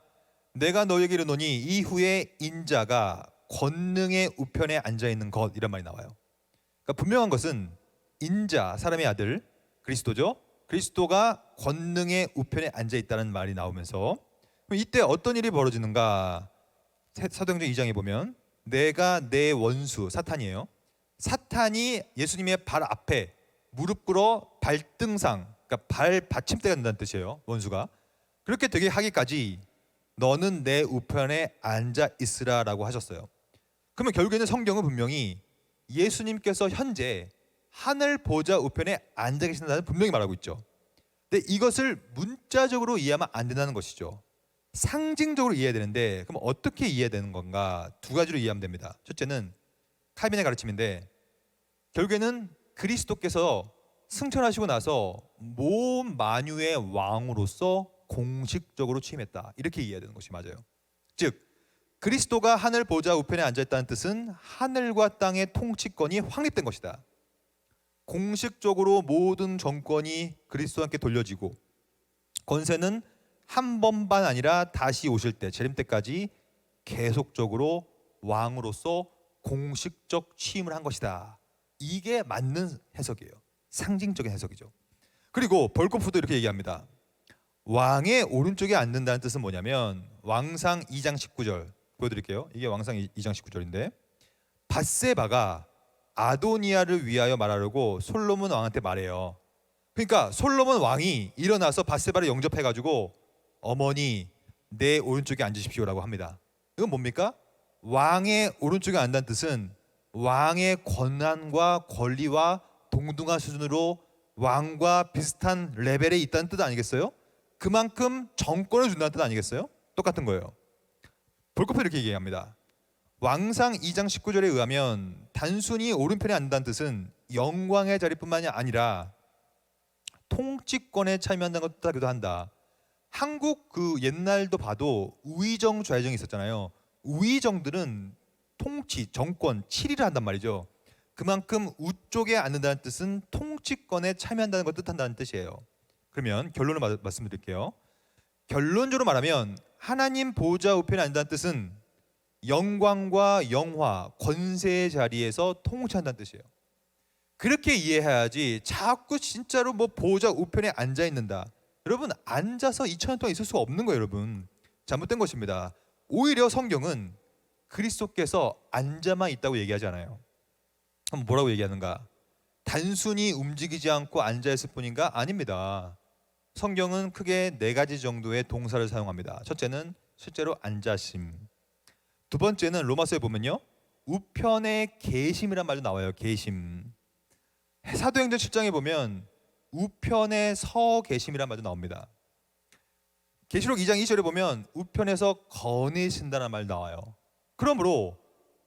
내가 너에게 이르노니 이후에 인자가 권능의 우편에 앉아 있는 것, 이런 말이 나와요. 그러니까 분명한 것은 인자, 사람의 아들 그리스도죠. 그리스도가 권능의 우편에 앉아 있다는 말이 나오면서, 이때 어떤 일이 벌어지는가? 사도행전 2장에 보면 내가 내 원수 사탄이에요. 사탄이 예수님의 발 앞에 무릎 꿇어 발등상, 그러니까 발 받침대가 된다는 뜻이에요. 원수가 그렇게 되게 하기까지 너는 내 우편에 앉아 있으라라고 하셨어요. 그러면 결국에는 성경은 분명히 예수님께서 현재 하늘 보좌 우편에 앉아 계신다는 분명히 말하고 있죠. 근데 이것을 문자적으로 이해하면 안 된다는 것이죠. 상징적으로 이해해야 되는데, 그럼 어떻게 이해해야 되는 건가? 두 가지로 이해하면 됩니다. 첫째는 칼빈의 가르침인데, 결국에는 그리스도께서 승천하시고 나서 모든 만유의 왕으로서 공식적으로 취임했다, 이렇게 이해해야 되는 것이 맞아요. 즉 그리스도가 하늘 보좌 우편에 앉아있다는 뜻은 하늘과 땅의 통치권이 확립된 것이다. 공식적으로 모든 정권이 그리스도한테 돌려지고 권세는 한 번만 아니라 다시 오실 때 재림 때까지 계속적으로 왕으로서 공식적 취임을 한 것이다. 이게 맞는 해석이에요. 상징적인 해석이죠. 그리고 벌코프도 이렇게 얘기합니다. 왕의 오른쪽에 앉는다는 뜻은 뭐냐면 왕상 2장 19절 보여드릴게요. 이게 왕상 2장 19절인데 밧세바가 아도니아를 위하여 말하려고 솔로몬 왕한테 말해요. 그러니까 솔로몬 왕이 일어나서 밧세바를 영접해가지고 어머니 내 오른쪽에 앉으십시오라고 합니다. 이건 뭡니까? 왕의 오른쪽에 앉는다는 뜻은 왕의 권한과 권리와 동등한 수준으로 왕과 비슷한 레벨에 있다는 뜻 아니겠어요? 그만큼 정권을 준다는 뜻 아니겠어요? 똑같은 거예요. 볼코프 이렇게 얘기합니다. 왕상 2장 19절에 의하면 단순히 오른편에 앉는다는 뜻은 영광의 자리뿐만이 아니라 통치권에 참여한다는 것도 뜻하기도 한다. 한국 그 옛날도 봐도 우의정 좌의정이 있었잖아요. 우의정들은 통치, 정권, 치리를 한단 말이죠. 그만큼 우쪽에 앉는다는 뜻은 통치권에 참여한다는 걸 뜻한다는 뜻이에요. 그러면 결론을 말씀드릴게요. 결론적으로 말하면 하나님 보좌 우편에 앉는다는 뜻은 영광과 영화, 권세의 자리에서 통치한다는 뜻이에요. 그렇게 이해해야지 자꾸 진짜로 뭐 보좌 우편에 앉아 있는다. 여러분 앉아서 2000년 동안 있을 수가 없는 거예요. 여러분 잘못된 것입니다. 오히려 성경은 그리스도께서 앉아만 있다고 얘기하지 않아요. 그럼 뭐라고 얘기하는가? 단순히 움직이지 않고 앉아 있을 뿐인가? 아닙니다. 성경은 크게 4가지 정도의 동사를 사용합니다. 첫째는 실제로 앉아심. 두 번째는 로마서에 보면요, 우편에 계심이란 말도 나와요. 계심. 사도행전 7장에 보면 우편에 서 계심이란 말도 나옵니다. 계시록 2장 2절에 보면 우편에서 거니신다는 말 나와요. 그러므로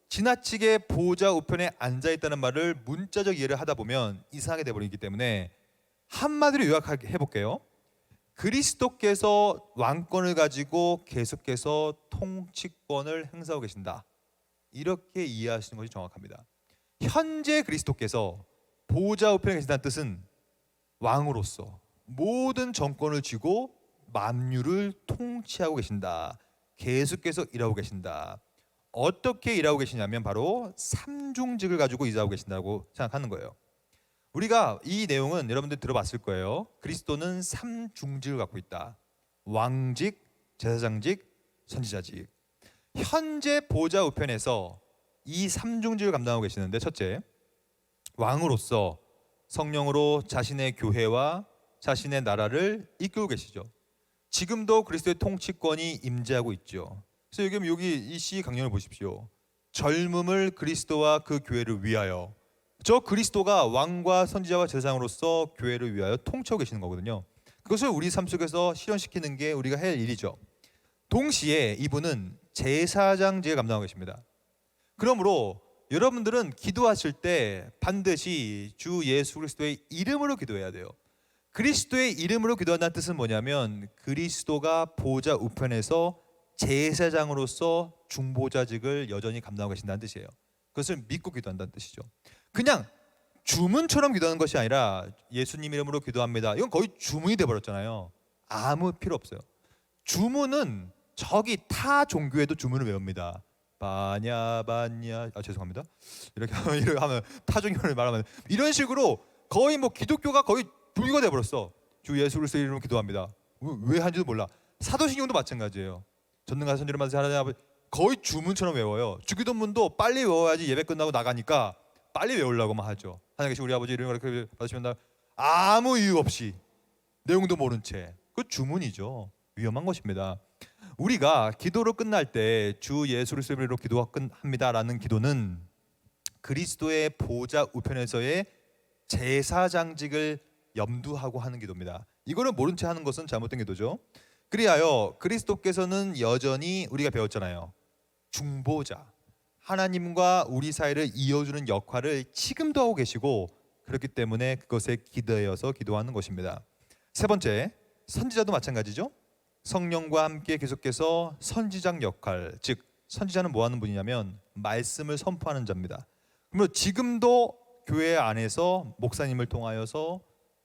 지나치게 보좌 우편에 앉아 있다는 말을 문자적 이해를 하다 보면 이상하게 돼버리기 때문에 한마디로 요약해 볼게요. 그리스도께서 왕권을 가지고 계속해서 통치권을 행사하고 계신다. 이렇게 이해하시는 것이 정확합니다. 현재 그리스도께서 보좌 우편에 계신다는 뜻은 왕으로서 모든 정권을 쥐고 만유를 통치하고 계신다. 계속해서 일하고 계신다. 어떻게 일하고 계시냐면 바로 삼중직을 가지고 일하고 계신다고 생각하는 거예요. 우리가 이 내용은 여러분들 들어봤을 거예요. 그리스도는 삼중직을 갖고 있다. 왕직, 제사장직, 선지자직. 현재 보좌 우편에서 이 삼중직을 감당하고 계시는데, 첫째, 왕으로서 성령으로 자신의 교회와 자신의 나라를 이끌고 계시죠. 지금도 그리스도의 통치권이 임재하고 있죠. 그래서 여기 이 시 강령을 보십시오. 젊음을 그리스도와 그 교회를 위하여. 저 그리스도가 왕과 선지자와 제사장으로서 교회를 위하여 통치하고 계시는 거거든요. 그것을 우리 삶 속에서 실현시키는 게 우리가 할 일이죠. 동시에 이분은 제사장직을 감당하고 계십니다. 그러므로 여러분들은 기도하실 때 반드시 주 예수 그리스도의 이름으로 기도해야 돼요. 그리스도의 이름으로 기도한다는 뜻은 뭐냐면 그리스도가 보좌 우편에서 제사장으로서 중보자직을 여전히 감당하고 계신다는 뜻이에요. 그것을 믿고 기도한다는 뜻이죠. 그냥 주문처럼 기도하는 것이 아니라 예수님 이름으로 기도합니다. 이건 거의 주문이 돼버렸잖아요. 아무 필요 없어요. 주문은 저기 타 종교에도 주문을 외웁니다. 바냐 죄송합니다. 이렇게 하면 타 종교를 말하면 이런 식으로 거의 뭐 기독교가 거의 불교가 돼버렸어. 주 예수 그리스도 이름으로 기도합니다. 왜 하는지도 몰라. 사도신경도 마찬가지예요. 전능하신 선지를 만드신 하나님 아버지, 거의 주문처럼 외워요. 주기도문도 빨리 외워야지 예배 끝나고 나가니까 빨리 외우려고만 하죠. 하나님 계신 우리 아버지 이름을 그렇게 받으시면 아무 이유 없이 내용도 모른 채. 그 주문이죠. 위험한 것입니다. 우리가 기도로 끝날 때 주 예수 그리스도로 기도합니다라는 기도는 그리스도의 보좌 우편에서의 제사장직을 염두하고 하는 기도입니다. 이거를 모른 채 하는 것은 잘못된 기도죠. 그리하여 그리스도께서는 여전히 우리가 배웠잖아요. 중보자, 하나님과 우리 사이를 이어주는 역할을 지금도 하고 계시고, 그렇기 때문에 그것에 기대어서 기도하는 것입니다. 세 번째, 선지자도 마찬가지죠. 성령과 함께 계속해서 선지자적 역할, 즉 선지자는 뭐 하는 분이냐면 말씀을 선포하는 자입니다. 그러면 지금도 교회 안에서 목사님을 통하여서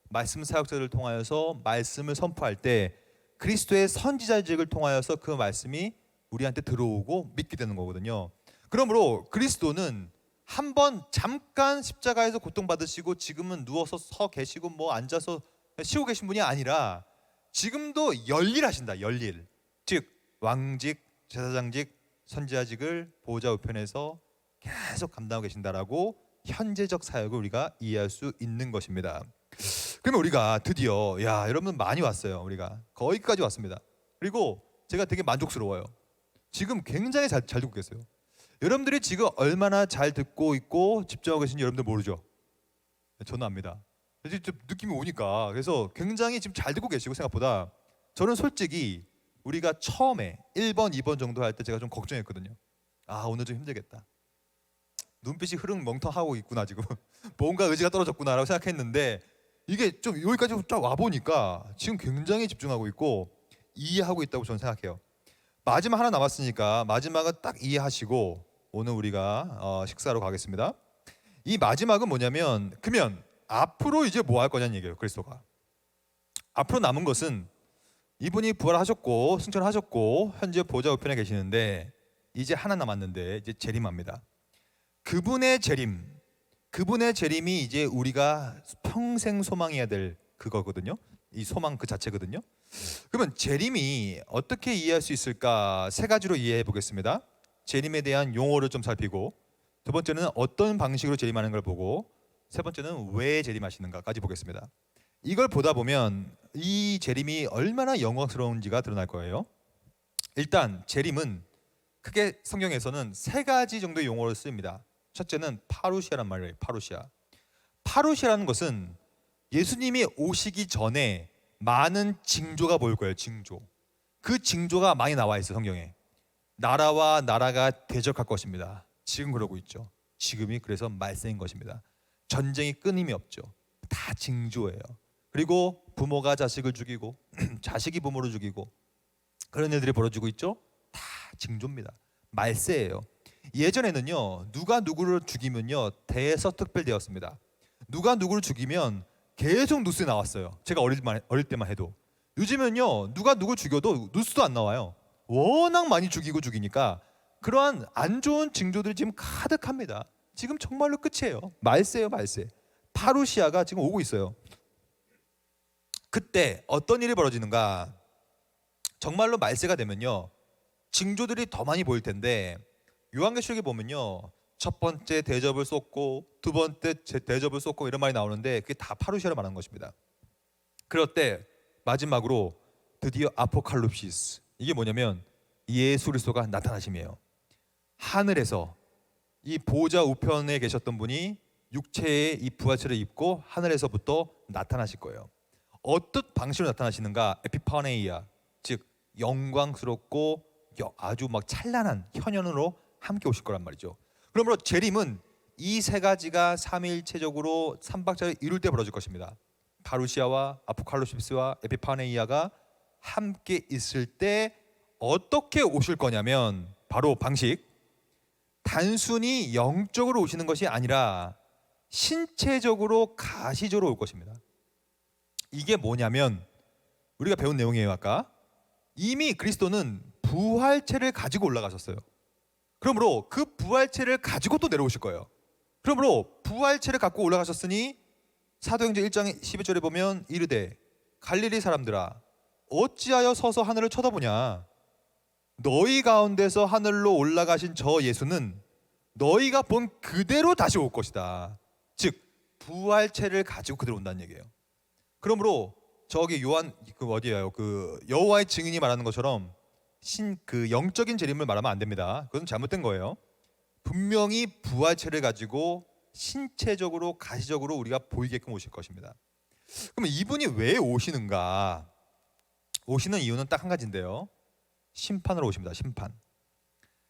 말씀 사역자를 통하여서 말씀을 선포할 때 그리스도의 선지자직을 통하여서 그 말씀이 우리한테 들어오고 믿게 되는 거거든요. 그러므로 그리스도는 한번 잠깐 십자가에서 고통받으시고 지금은 누워서 서 계시고 뭐 앉아서 쉬고 계신 분이 아니라 지금도 열일하신다. 열일, 즉 왕직, 제사장직, 선지자직을 보좌 우편에서 계속 감당하고 계신다라고 현재적 사역을 우리가 이해할 수 있는 것입니다. 그러면 우리가 드디어 여러분 많이 왔어요. 우리가 거기까지 왔습니다. 그리고 제가 되게 만족스러워요. 지금 굉장히 잘 듣고 계세요. 여러분들이 지금 얼마나 잘 듣고 있고 집중하고 계신지 여러분들 모르죠? 저는 압니다. 좀 느낌이 오니까. 그래서 굉장히 지금 잘 듣고 계시고 생각보다 저는 솔직히 우리가 처음에 1번, 2번 정도 할 때 제가 좀 걱정했거든요. 오늘 좀 힘들겠다. 눈빛이 흐릉멍텅하고 있구나 지금. 뭔가 의지가 떨어졌구나라고 생각했는데 이게 좀 여기까지 쫙 와보니까 지금 굉장히 집중하고 있고 이해하고 있다고 저는 생각해요. 마지막 하나 남았으니까 마지막은 딱 이해하시고 오늘 우리가 식사로 가겠습니다. 이 마지막은 뭐냐면 그러면 앞으로 이제 뭐 할 거냐는 얘기예요. 그리스도가 앞으로 남은 것은 이분이 부활하셨고 승천하셨고 현재 보좌 우편에 계시는데 이제 하나 남았는데 이제 재림합니다. 그분의 재림이 이제 우리가 평생 소망해야 될 그거거든요. 이 소망 그 자체거든요. 그러면 재림이 어떻게 이해할 수 있을까? 세 가지로 이해해 보겠습니다. 재림에 대한 용어를 좀 살피고, 두 번째는 어떤 방식으로 재림하는 걸 보고, 세 번째는 왜 재림하시는가까지 보겠습니다. 이걸 보다 보면 이 재림이 얼마나 영광스러운지가 드러날 거예요. 일단 재림은 크게 성경에서는 세 가지 정도의 용어를 씁니다. 첫째는 파루시아란 말이에요. 파루시아라는 것은 예수님이 오시기 전에 많은 징조가 보일 거예요. 징조. 그 징조가 많이 나와 있어요. 성경에. 나라와 나라가 대적할 것입니다. 지금 그러고 있죠. 지금이 그래서 말세인 것입니다. 전쟁이 끊임이 없죠. 다 징조예요. 그리고 부모가 자식을 죽이고 자식이 부모를 죽이고 그런 일들이 벌어지고 있죠. 다 징조입니다. 말세예요. 예전에는요, 누가 누구를 죽이면요 대서특필되었습니다. 누가 누구를 죽이면 계속 뉴스에 나왔어요. 제가 어릴 때만 해도. 요즘은요, 누가 누구를 죽여도 뉴스도 안 나와요. 워낙 많이 죽이니까 그러한 안 좋은 징조들이 지금 가득합니다. 지금 정말로 끝이에요. 말세예요, 말세. 파루시아가 지금 오고 있어요. 그때 어떤 일이 벌어지는가? 정말로 말세가 되면요, 징조들이 더 많이 보일 텐데 요한계시록에 보면요, 첫 번째 대접을 쏟고 두 번째 대접을 쏟고 이런 말이 나오는데 그게 다 파루시아로 말하는 것입니다. 그럴 때 마지막으로 드디어 아포칼립시스, 이게 뭐냐면 예수 그리스도가 나타나심이에요. 하늘에서 이 보좌 우편에 계셨던 분이 육체의 이 부활체를 입고 하늘에서부터 나타나실 거예요. 어떤 방식으로 나타나시는가? 에피파네이아, 즉 영광스럽고 아주 막 찬란한 현현으로 함께 오실 거란 말이죠. 그러므로 재림은 이 세 가지가 삼위일체적으로 삼박자를 이룰 때 벌어질 것입니다. 파루시아와 아포칼립시스와 에피파네이아가 함께 있을 때 어떻게 오실 거냐면 바로 방식, 단순히 영적으로 오시는 것이 아니라 신체적으로 가시적으로 올 것입니다. 이게 뭐냐면 우리가 배운 내용이에요. 아까 이미 그리스도는 부활체를 가지고 올라가셨어요. 그러므로 그 부활체를 가지고 또 내려오실 거예요. 그러므로 부활체를 갖고 올라가셨으니 사도행전 1장 12절에 보면 이르되 갈릴리 사람들아 어찌하여 서서 하늘을 쳐다보냐, 너희 가운데서 하늘로 올라가신 저 예수는 너희가 본 그대로 다시 올 것이다. 즉 부활체를 가지고 그대로 온다는 얘기예요. 그러므로 저기 요한 어디예요? 그 여호와의 증인이 말하는 것처럼 그 영적인 재림을 말하면 안 됩니다. 그건 잘못된 거예요. 분명히 부활체를 가지고 신체적으로 가시적으로 우리가 보이게끔 오실 것입니다. 그럼 이분이 왜 오시는가? 오시는 이유는 딱 한 가지인데요. 심판으로 오십니다. 심판.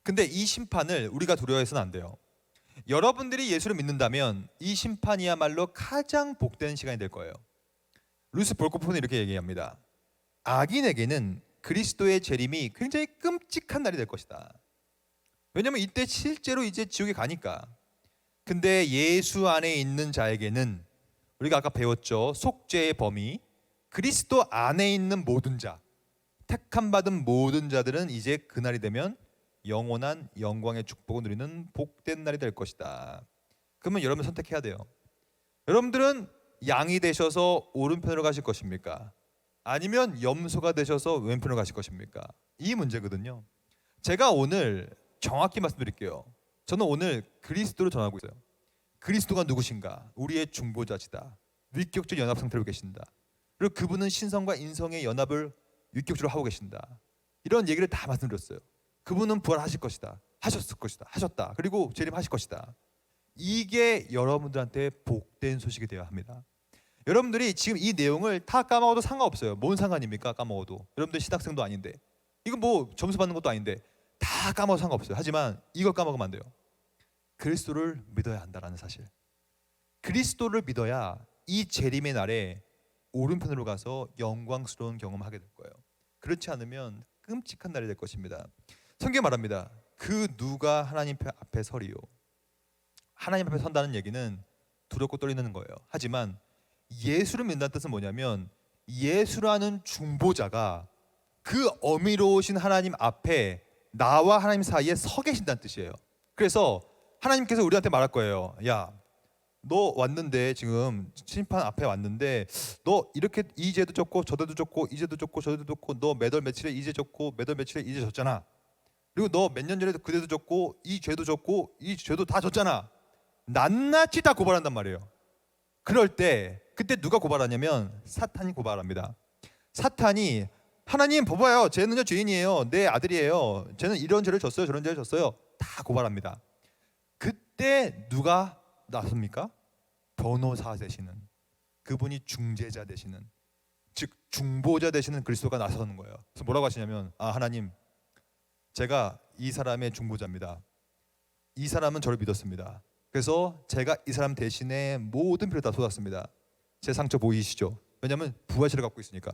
근데 이 심판을 우리가 두려워해서는 안 돼요. 여러분들이 예수를 믿는다면 이 심판이야말로 가장 복된 시간이 될 거예요. 루스 볼코프는 이렇게 얘기합니다. 악인에게는 그리스도의 재림이 굉장히 끔찍한 날이 될 것이다. 왜냐하면 이때 실제로 이제 지옥에 가니까. 근데 예수 안에 있는 자에게는 우리가 아까 배웠죠. 속죄의 범위, 그리스도 안에 있는 모든 자, 택함 받은 모든 자들은 이제 그날이 되면 영원한 영광의 축복을 누리는 복된 날이 될 것이다. 그러면 여러분 선택해야 돼요. 여러분들은 양이 되셔서 오른편으로 가실 것입니까? 아니면 염소가 되셔서 왼편으로 가실 것입니까? 이 문제거든요. 제가 오늘 정확히 말씀드릴게요. 저는 오늘 그리스도를 전하고 있어요. 그리스도가 누구신가? 우리의 중보자시다. 위격적 연합 상태로 계신다. 그리고 그분은 신성과 인성의 연합을 위격적으로 하고 계신다. 이런 얘기를 다 말씀드렸어요. 그분은 부활하실 것이다. 하셨을 것이다. 하셨다. 그리고 재림하실 것이다. 이게 여러분들한테 복된 소식이 되어야 합니다. 여러분들이 지금 이 내용을 다 까먹어도 상관없어요. 뭔 상관입니까? 까먹어도. 여러분들 신학생도 아닌데, 이거 뭐 점수 받는 것도 아닌데 다 까먹어도 상관없어요. 하지만 이걸 까먹으면 안 돼요. 그리스도를 믿어야 한다라는 사실. 그리스도를 믿어야 이 재림의 날에 오른편으로 가서 영광스러운 경험을 하게 될 거예요. 그렇지 않으면 끔찍한 날이 될 것입니다. 성경 말합니다. 그 누가 하나님 앞에 서리요. 하나님 앞에 선다는 얘기는 두렵고 떨리는 거예요. 하지만 예수를 믿는다는 뜻은 뭐냐면 예수라는 중보자가 그 어미로우신 하나님 앞에 나와 하나님 사이에 서 계신다는 뜻이에요. 그래서 하나님께서 우리한테 말할 거예요. 야, 너 왔는데 지금 심판 앞에 왔는데 너 이렇게 이 죄도 졌고 저 죄도 졌고 이 죄도 졌고 저 죄도 졌고 너 몇 월 며칠에 이 죄 졌고 몇 월 며칠에 이 죄 졌잖아. 그리고 너 몇 년 전에도 그 죄도 졌고 이 죄도 졌고 이 죄도 다 졌잖아. 낱낱이 다 고발한단 말이에요. 그럴 때 그때 누가 고발하냐면 사탄이 고발합니다. 사탄이 하나님 봐봐요. 쟤는요 죄인이에요. 내 아들이에요. 쟤는 이런 죄를 졌어요. 저런 죄를 졌어요. 다 고발합니다. 그때 누가 나섭니까? 변호사 되시는 그분이 중재자 되시는, 즉 중보자 되시는 그리스도가 나서는 거예요. 그래서 뭐라고 하시냐면 하나님, 제가 이 사람의 중보자입니다. 이 사람은 저를 믿었습니다. 그래서 제가 이 사람 대신에 모든 피를 다 쏟았습니다. 제 상처 보이시죠? 왜냐하면 부활체를 갖고 있으니까.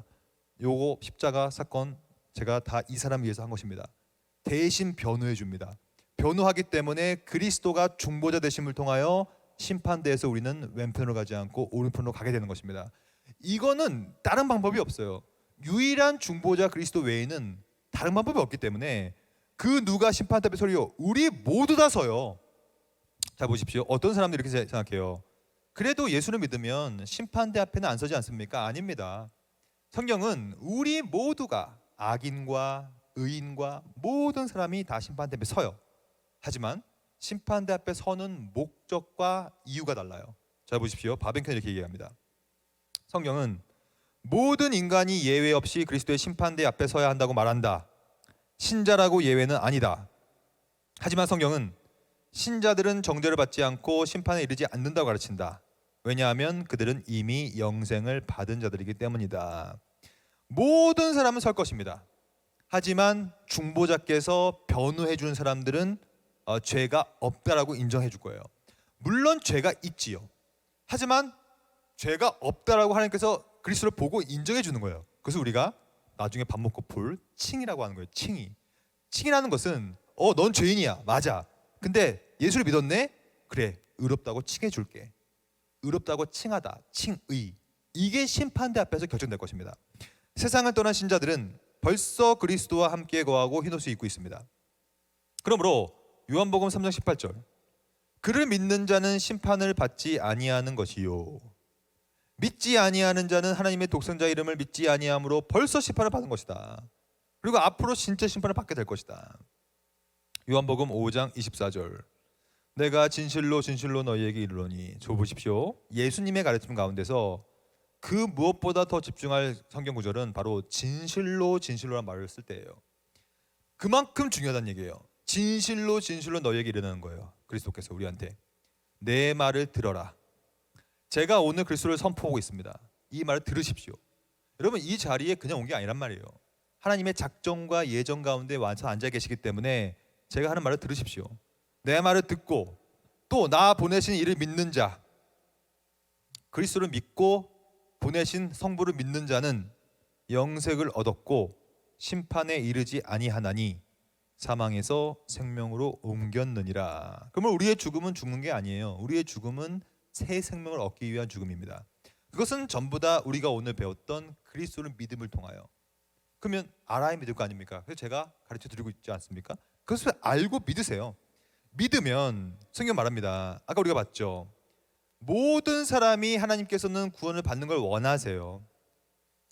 요거 십자가 사건 제가 다 이 사람 위해서 한 것입니다. 대신 변호해 줍니다. 변호하기 때문에 그리스도가 중보자 되심을 통하여 심판대에서 우리는 왼편으로 가지 않고 오른편으로 가게 되는 것입니다. 이거는 다른 방법이 없어요. 유일한 중보자 그리스도 외에는 다른 방법이 없기 때문에 그 누가 심판대 앞에 서리요? 우리 모두 다 서요. 자 보십시오. 어떤 사람들이 이렇게 생각해요. 그래도 예수를 믿으면 심판대 앞에는 안 서지 않습니까? 아닙니다. 성경은 우리 모두가 악인과 의인과 모든 사람이 다 심판대 앞에 서요. 하지만 심판대 앞에 서는 목적과 이유가 달라요. 자 보십시오. 바벤컨이 이렇게 얘기합니다. 성경은 모든 인간이 예외 없이 그리스도의 심판대 앞에 서야 한다고 말한다. 신자라고 예외는 아니다. 하지만 성경은 신자들은 정죄를 받지 않고 심판에 이르지 않는다고 가르친다. 왜냐하면 그들은 이미 영생을 받은 자들이기 때문이다. 모든 사람은 설 것입니다. 하지만 중보자께서 변호해 주는 사람들은 죄가 없다라고 인정해 줄 거예요. 물론 죄가 있지요. 하지만 죄가 없다라고 하나님께서 그리스도를 보고 인정해 주는 거예요. 그래서 우리가 나중에 밥 먹고 볼 칭이라고 하는 거예요. 칭이. 칭이라는 것은 넌 죄인이야. 맞아. 근데 예수를 믿었네? 그래. 의롭다고 칭해 줄게. 의롭다고 칭하다. 칭의. 이게 심판대 앞에서 결정될 것입니다. 세상을 떠난 신자들은 벌써 그리스도와 함께 거하고 흰옷을 입고 있습니다. 그러므로 요한복음 3장 18절 그를 믿는 자는 심판을 받지 아니하는 것이요 믿지 아니하는 자는 하나님의 독생자 이름을 믿지 아니함으로 벌써 심판을 받은 것이다. 그리고 앞으로 진짜 심판을 받게 될 것이다. 요한복음 5장 24절 내가 진실로 진실로 너희에게 이르노니. 저 보십시오. 예수님의 가르침 가운데서 그 무엇보다 더 집중할 성경 구절은 바로 진실로 진실로라는 말을 쓸 때예요. 그만큼 중요하다는 얘기예요. 진실로 진실로 너희에게 이르는 거예요. 그리스도께서 우리한테 내 말을 들어라. 제가 오늘 그리스도를 선포하고 있습니다. 이 말을 들으십시오. 여러분 이 자리에 그냥 온 게 아니란 말이에요. 하나님의 작정과 예정 가운데 와서 앉아 계시기 때문에 제가 하는 말을 들으십시오. 내 말을 듣고 또 나 보내신 이를 믿는 자, 그리스도를 믿고 보내신 성부를 믿는 자는 영생을 얻었고 심판에 이르지 아니하나니 사망에서 생명으로 옮겼느니라. 그러면 우리의 죽음은 죽는 게 아니에요. 우리의 죽음은 새 생명을 얻기 위한 죽음입니다. 그것은 전부 다 우리가 오늘 배웠던 그리스도를 믿음을 통하여. 그러면 알아야 믿을 거 아닙니까? 그래서 제가 가르쳐 드리고 있지 않습니까? 그것을 알고 믿으세요. 믿으면 성경 말합니다. 아까 우리가 봤죠. 모든 사람이 하나님께서는 구원을 받는 걸 원하세요.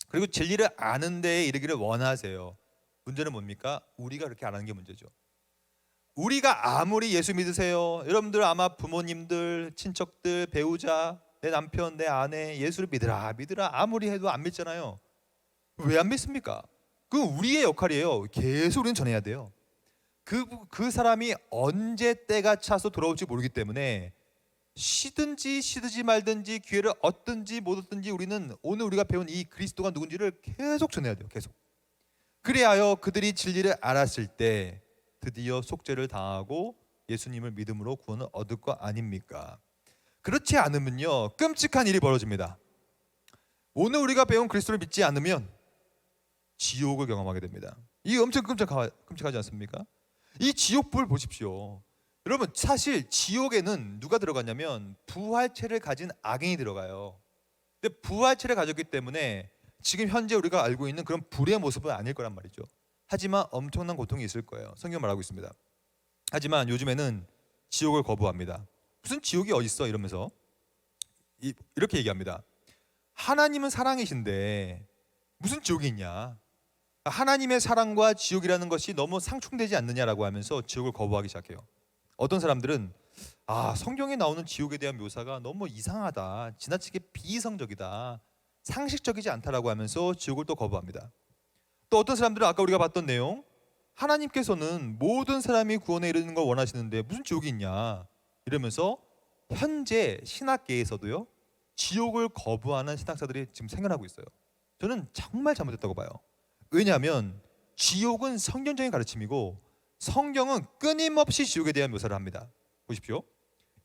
그리고 진리를 아는 데에 이르기를 원하세요. 문제는 뭡니까? 우리가 그렇게 안 하는 게 문제죠. 우리가 아무리 예수 믿으세요. 여러분들 아마 부모님들, 친척들, 배우자, 내 남편, 내 아내 예수를 믿으라 아무리 해도 안 믿잖아요. 왜 안 믿습니까? 그건 우리의 역할이에요. 계속 우리는 전해야 돼요. 그 사람이 언제 때가 차서 돌아올지 모르기 때문에 쉬든지 말든지 기회를 얻든지 못 얻든지 우리는 오늘 우리가 배운 이 그리스도가 누군지를 계속 전해야 돼요. 계속. 그리하여 그들이 진리를 알았을 때 드디어 속죄를 당하고 예수님을 믿음으로 구원을 얻을 거 아닙니까? 그렇지 않으면요 끔찍한 일이 벌어집니다. 오늘 우리가 배운 그리스도를 믿지 않으면 지옥을 경험하게 됩니다. 이게 엄청 끔찍하지 않습니까? 이 지옥불 보십시오. 여러분 사실 지옥에는 누가 들어갔냐면 부활체를 가진 악인이 들어가요. 근데 부활체를 가졌기 때문에 지금 현재 우리가 알고 있는 그런 불의 모습은 아닐 거란 말이죠. 하지만 엄청난 고통이 있을 거예요. 성경 말하고 있습니다. 하지만 요즘에는 지옥을 거부합니다. 무슨 지옥이 어디 있어 이러면서 이렇게 얘기합니다. 하나님은 사랑이신데 무슨 지옥이 있냐? 하나님의 사랑과 지옥이라는 것이 너무 상충되지 않느냐라고 하면서 지옥을 거부하기 시작해요. 어떤 사람들은 성경에 나오는 지옥에 대한 묘사가 너무 이상하다, 지나치게 비이성적이다, 상식적이지 않다라고 하면서 지옥을 또 거부합니다. 또 어떤 사람들은 아까 우리가 봤던 내용, 하나님께서는 모든 사람이 구원에 이르는 걸 원하시는데 무슨 지옥이 있냐 이러면서 현재 신학계에서도요 지옥을 거부하는 신학자들이 지금 생겨나고 있어요. 저는 정말 잘못됐다고 봐요. 왜냐하면 지옥은 성경적인 가르침이고 성경은 끊임없이 지옥에 대한 묘사를 합니다. 보십시오.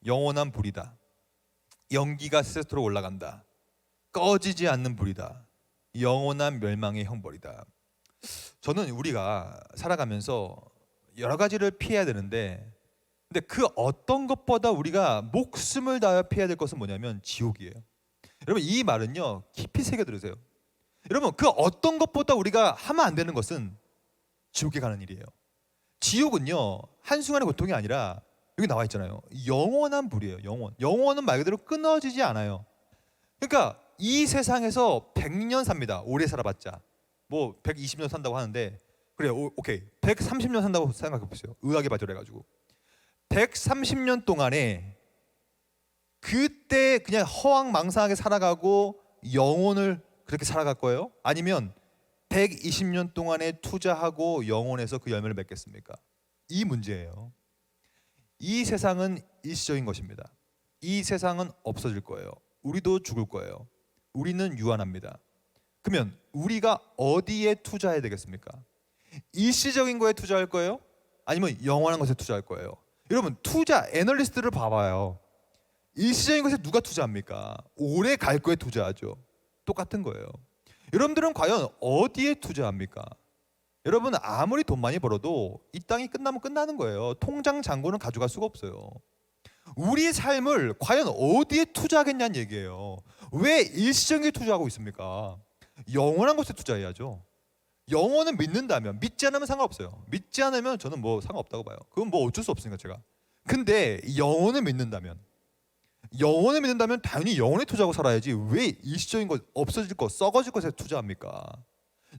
영원한 불이다. 연기가 세세토록 올라간다. 꺼지지 않는 불이다. 영원한 멸망의 형벌이다. 저는 우리가 살아가면서 여러 가지를 피해야 되는데 근데 그 어떤 것보다 우리가 목숨을 다해 피해야 될 것은 뭐냐면 지옥이에요. 여러분 이 말은요 깊이 새겨들으세요. 여러분 그 어떤 것보다 우리가 하면 안 되는 것은 지옥에 가는 일이에요. 지옥은요 한순간의 고통이 아니라 여기 나와 있잖아요. 영원한 불이에요. 영원은 말 그대로 끊어지지 않아요. 그러니까 이 세상에서 100년 삽니다. 오래 살아봤자 뭐 120년 산다고 하는데 그래 오케이 130년 산다고 생각해 보세요. 의학에 발전해가지고 130년 동안에 그때 그냥 허황망상하게 살아가고 영혼을 그렇게 살아갈 거예요? 아니면 120년 동안에 투자하고 영혼에서 그 열매를 맺겠습니까? 이 문제예요. 이 세상은 일시적인 것입니다. 이 세상은 없어질 거예요. 우리도 죽을 거예요. 우리는 유한합니다. 그러면 우리가 어디에 투자해야 되겠습니까? 일시적인 거에 투자할 거예요? 아니면 영원한 것에 투자할 거예요? 여러분 투자 애널리스트를 봐봐요. 일시적인 것에 누가 투자합니까? 오래 갈 거에 투자하죠. 똑같은 거예요. 여러분들은 과연 어디에 투자합니까? 여러분 아무리 돈 많이 벌어도 이 땅이 끝나면 끝나는 거예요. 통장 잔고는 가져갈 수가 없어요. 우리의 삶을 과연 어디에 투자하겠냐는 얘기예요. 왜 일시적인 게 투자하고 있습니까? 영원한 것에 투자해야죠. 영원은 믿는다면, 믿지 않으면 상관없어요. 믿지 않으면 저는 뭐 상관없다고 봐요. 그건 뭐 어쩔 수 없으니까 제가. 근데 영원을 믿는다면 당연히 영혼에 투자하고 살아야지 왜 일시적인 것, 없어질 것, 썩어질 것에 투자합니까?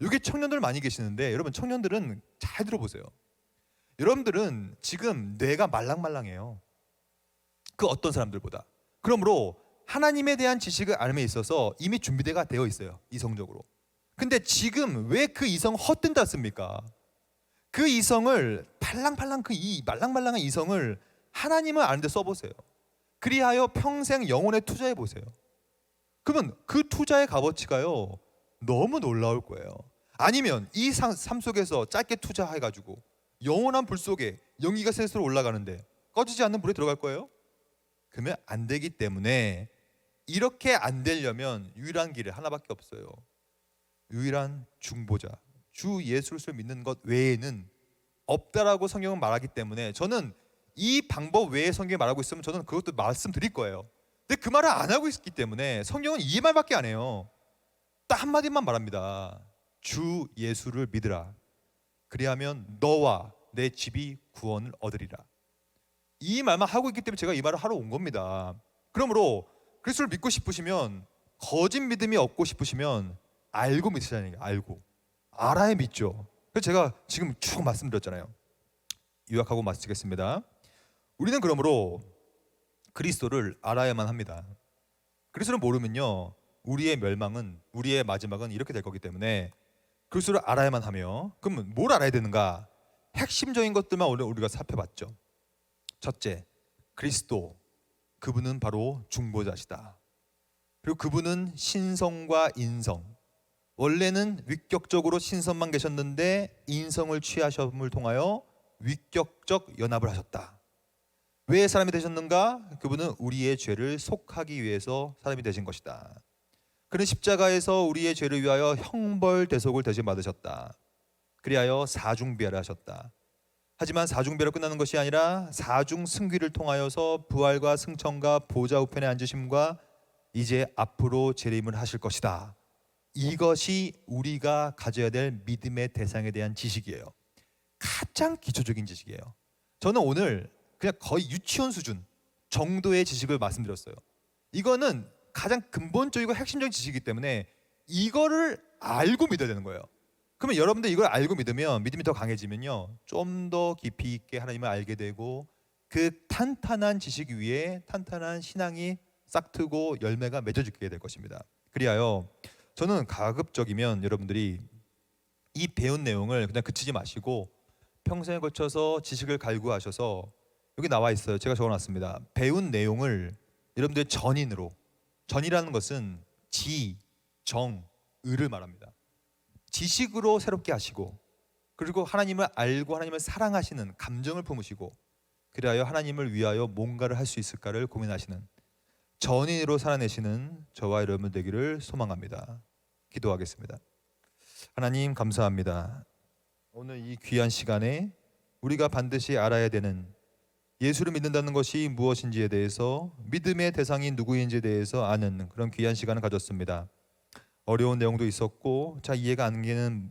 여기 청년들 많이 계시는데 여러분 청년들은 잘 들어보세요. 여러분들은 지금 뇌가 말랑말랑해요. 그 어떤 사람들보다. 그러므로 하나님에 대한 지식을 알음에 있어서 이미 준비가 되어 있어요. 이성적으로. 근데 지금 왜 그 이성 헛된다 씁니까? 그 이성을 팔랑팔랑 이 말랑말랑한 이성을 하나님을 아는 데 써보세요. 그리하여 평생 영혼에 투자해 보세요. 그러면 그 투자의 값어치가요 너무 놀라울 거예요. 아니면 이 삶 속에서 짧게 투자해가지고 영원한 불 속에 연기가 셀수록 올라가는데 꺼지지 않는 불에 들어갈 거예요? 그러면 안 되기 때문에 이렇게 안 되려면 유일한 길이 하나밖에 없어요. 유일한 중보자, 주 예수를 믿는 것 외에는 없다라고 성경은 말하기 때문에 저는 이 방법 외에 성경이 말하고 있으면 저는 그것도 말씀드릴 거예요. 근데 그 말을 안 하고 있기 때문에 성경은 이 말밖에 안 해요. 딱 한마디만 말합니다. 주 예수를 믿으라. 그리하면 너와 내 집이 구원을 얻으리라. 이 말만 하고 있기 때문에 제가 이 말을 하러 온 겁니다. 그러므로 그리스도를 믿고 싶으시면, 거짓 믿음이 없고 싶으시면 알고 믿으시라는 거예요. 알고. 알아야 믿죠. 그래서 제가 지금 쭉 말씀드렸잖아요. 요약하고 마치겠습니다. 우리는 그러므로 그리스도를 알아야만 합니다. 그리스도를 모르면요, 우리의 멸망은, 우리의 마지막은 이렇게 될 거기 때문에 그리스도를 알아야만 하며, 그러면 뭘 알아야 되는가? 핵심적인 것들만 오늘 우리가 살펴봤죠. 첫째, 그리스도, 그분은 바로 중보자시다. 그리고 그분은 신성과 인성, 원래는 위격적으로 신성만 계셨는데 인성을 취하심을 통하여 위격적 연합을 하셨다. 왜 사람이 되셨는가? 그분은 우리의 죄를 속하기 위해서 사람이 되신 것이다. 그는 십자가에서 우리의 죄를 위하여 형벌 대속을 대신 받으셨다. 그리하여 사중비하를 하셨다. 하지만 사중비로 끝나는 것이 아니라 사중 승귀를 통하여서 부활과 승천과 보좌 우편에 앉으심과 이제 앞으로 재림을 하실 것이다. 이것이 우리가 가져야 될 믿음의 대상에 대한 지식이에요. 가장 기초적인 지식이에요. 저는 오늘 그냥 거의 유치원 수준 정도의 지식을 말씀드렸어요. 이거는 가장 근본적이고 핵심적인 지식이기 때문에 이거를 알고 믿어야 되는 거예요. 그러면 여러분들 이걸 알고 믿으면, 믿음이 더 강해지면요, 좀 더 깊이 있게 하나님을 알게 되고, 그 탄탄한 지식 위에 탄탄한 신앙이 싹트고 열매가 맺어지게 될 것입니다. 그리하여 저는 가급적이면 여러분들이 이 배운 내용을 그냥 그치지 마시고 평생에 걸쳐서 지식을 갈구하셔서, 여기 나와 있어요. 제가 적어놨습니다. 배운 내용을 여러분들의 전인으로, 전이라는 것은 지, 정, 의를 말합니다. 지식으로 새롭게 하시고, 그리고 하나님을 알고 하나님을 사랑하시는 감정을 품으시고, 그리하여 하나님을 위하여 뭔가를 할 수 있을까를 고민하시는 전인으로 살아내시는 저와 여러분 되기를 소망합니다. 기도하겠습니다. 하나님 감사합니다. 오늘 이 귀한 시간에 우리가 반드시 알아야 되는 예수를 믿는다는 것이 무엇인지에 대해서, 믿음의 대상이 누구인지에 대해서 아는 그런 귀한 시간을 가졌습니다. 어려운 내용도 있었고 잘 이해가 안 되는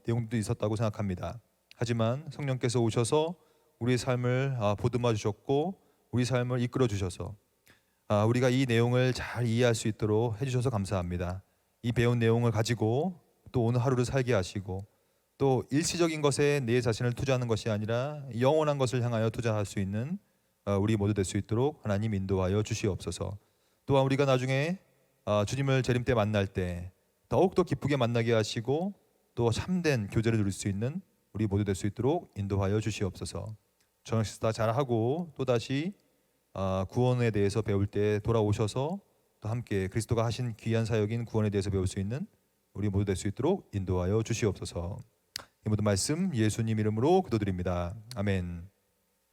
내용도 있었다고 생각합니다. 하지만 성령께서 오셔서 우리의 삶을 보듬어 주셨고 우리 삶을 이끌어 주셔서 우리가 이 내용을 잘 이해할 수 있도록 해주셔서 감사합니다. 이 배운 내용을 가지고 또 오늘 하루를 살게 하시고, 또 일시적인 것에 내 자신을 투자하는 것이 아니라 영원한 것을 향하여 투자할 수 있는 우리 모두 될 수 있도록 하나님 인도하여 주시옵소서. 또한 우리가 나중에 주님을 재림 때 만날 때 더욱더 기쁘게 만나게 하시고 또 참된 교제를 누릴 수 있는 우리 모두 될 수 있도록 인도하여 주시옵소서. 저녁 식사 잘하고 또다시 구원에 대해서 배울 때 돌아오셔서 또 함께 그리스도가 하신 귀한 사역인 구원에 대해서 배울 수 있는 우리 모두 될 수 있도록 인도하여 주시옵소서. 이 모든 말씀 예수님 이름으로 기도드립니다. 아멘.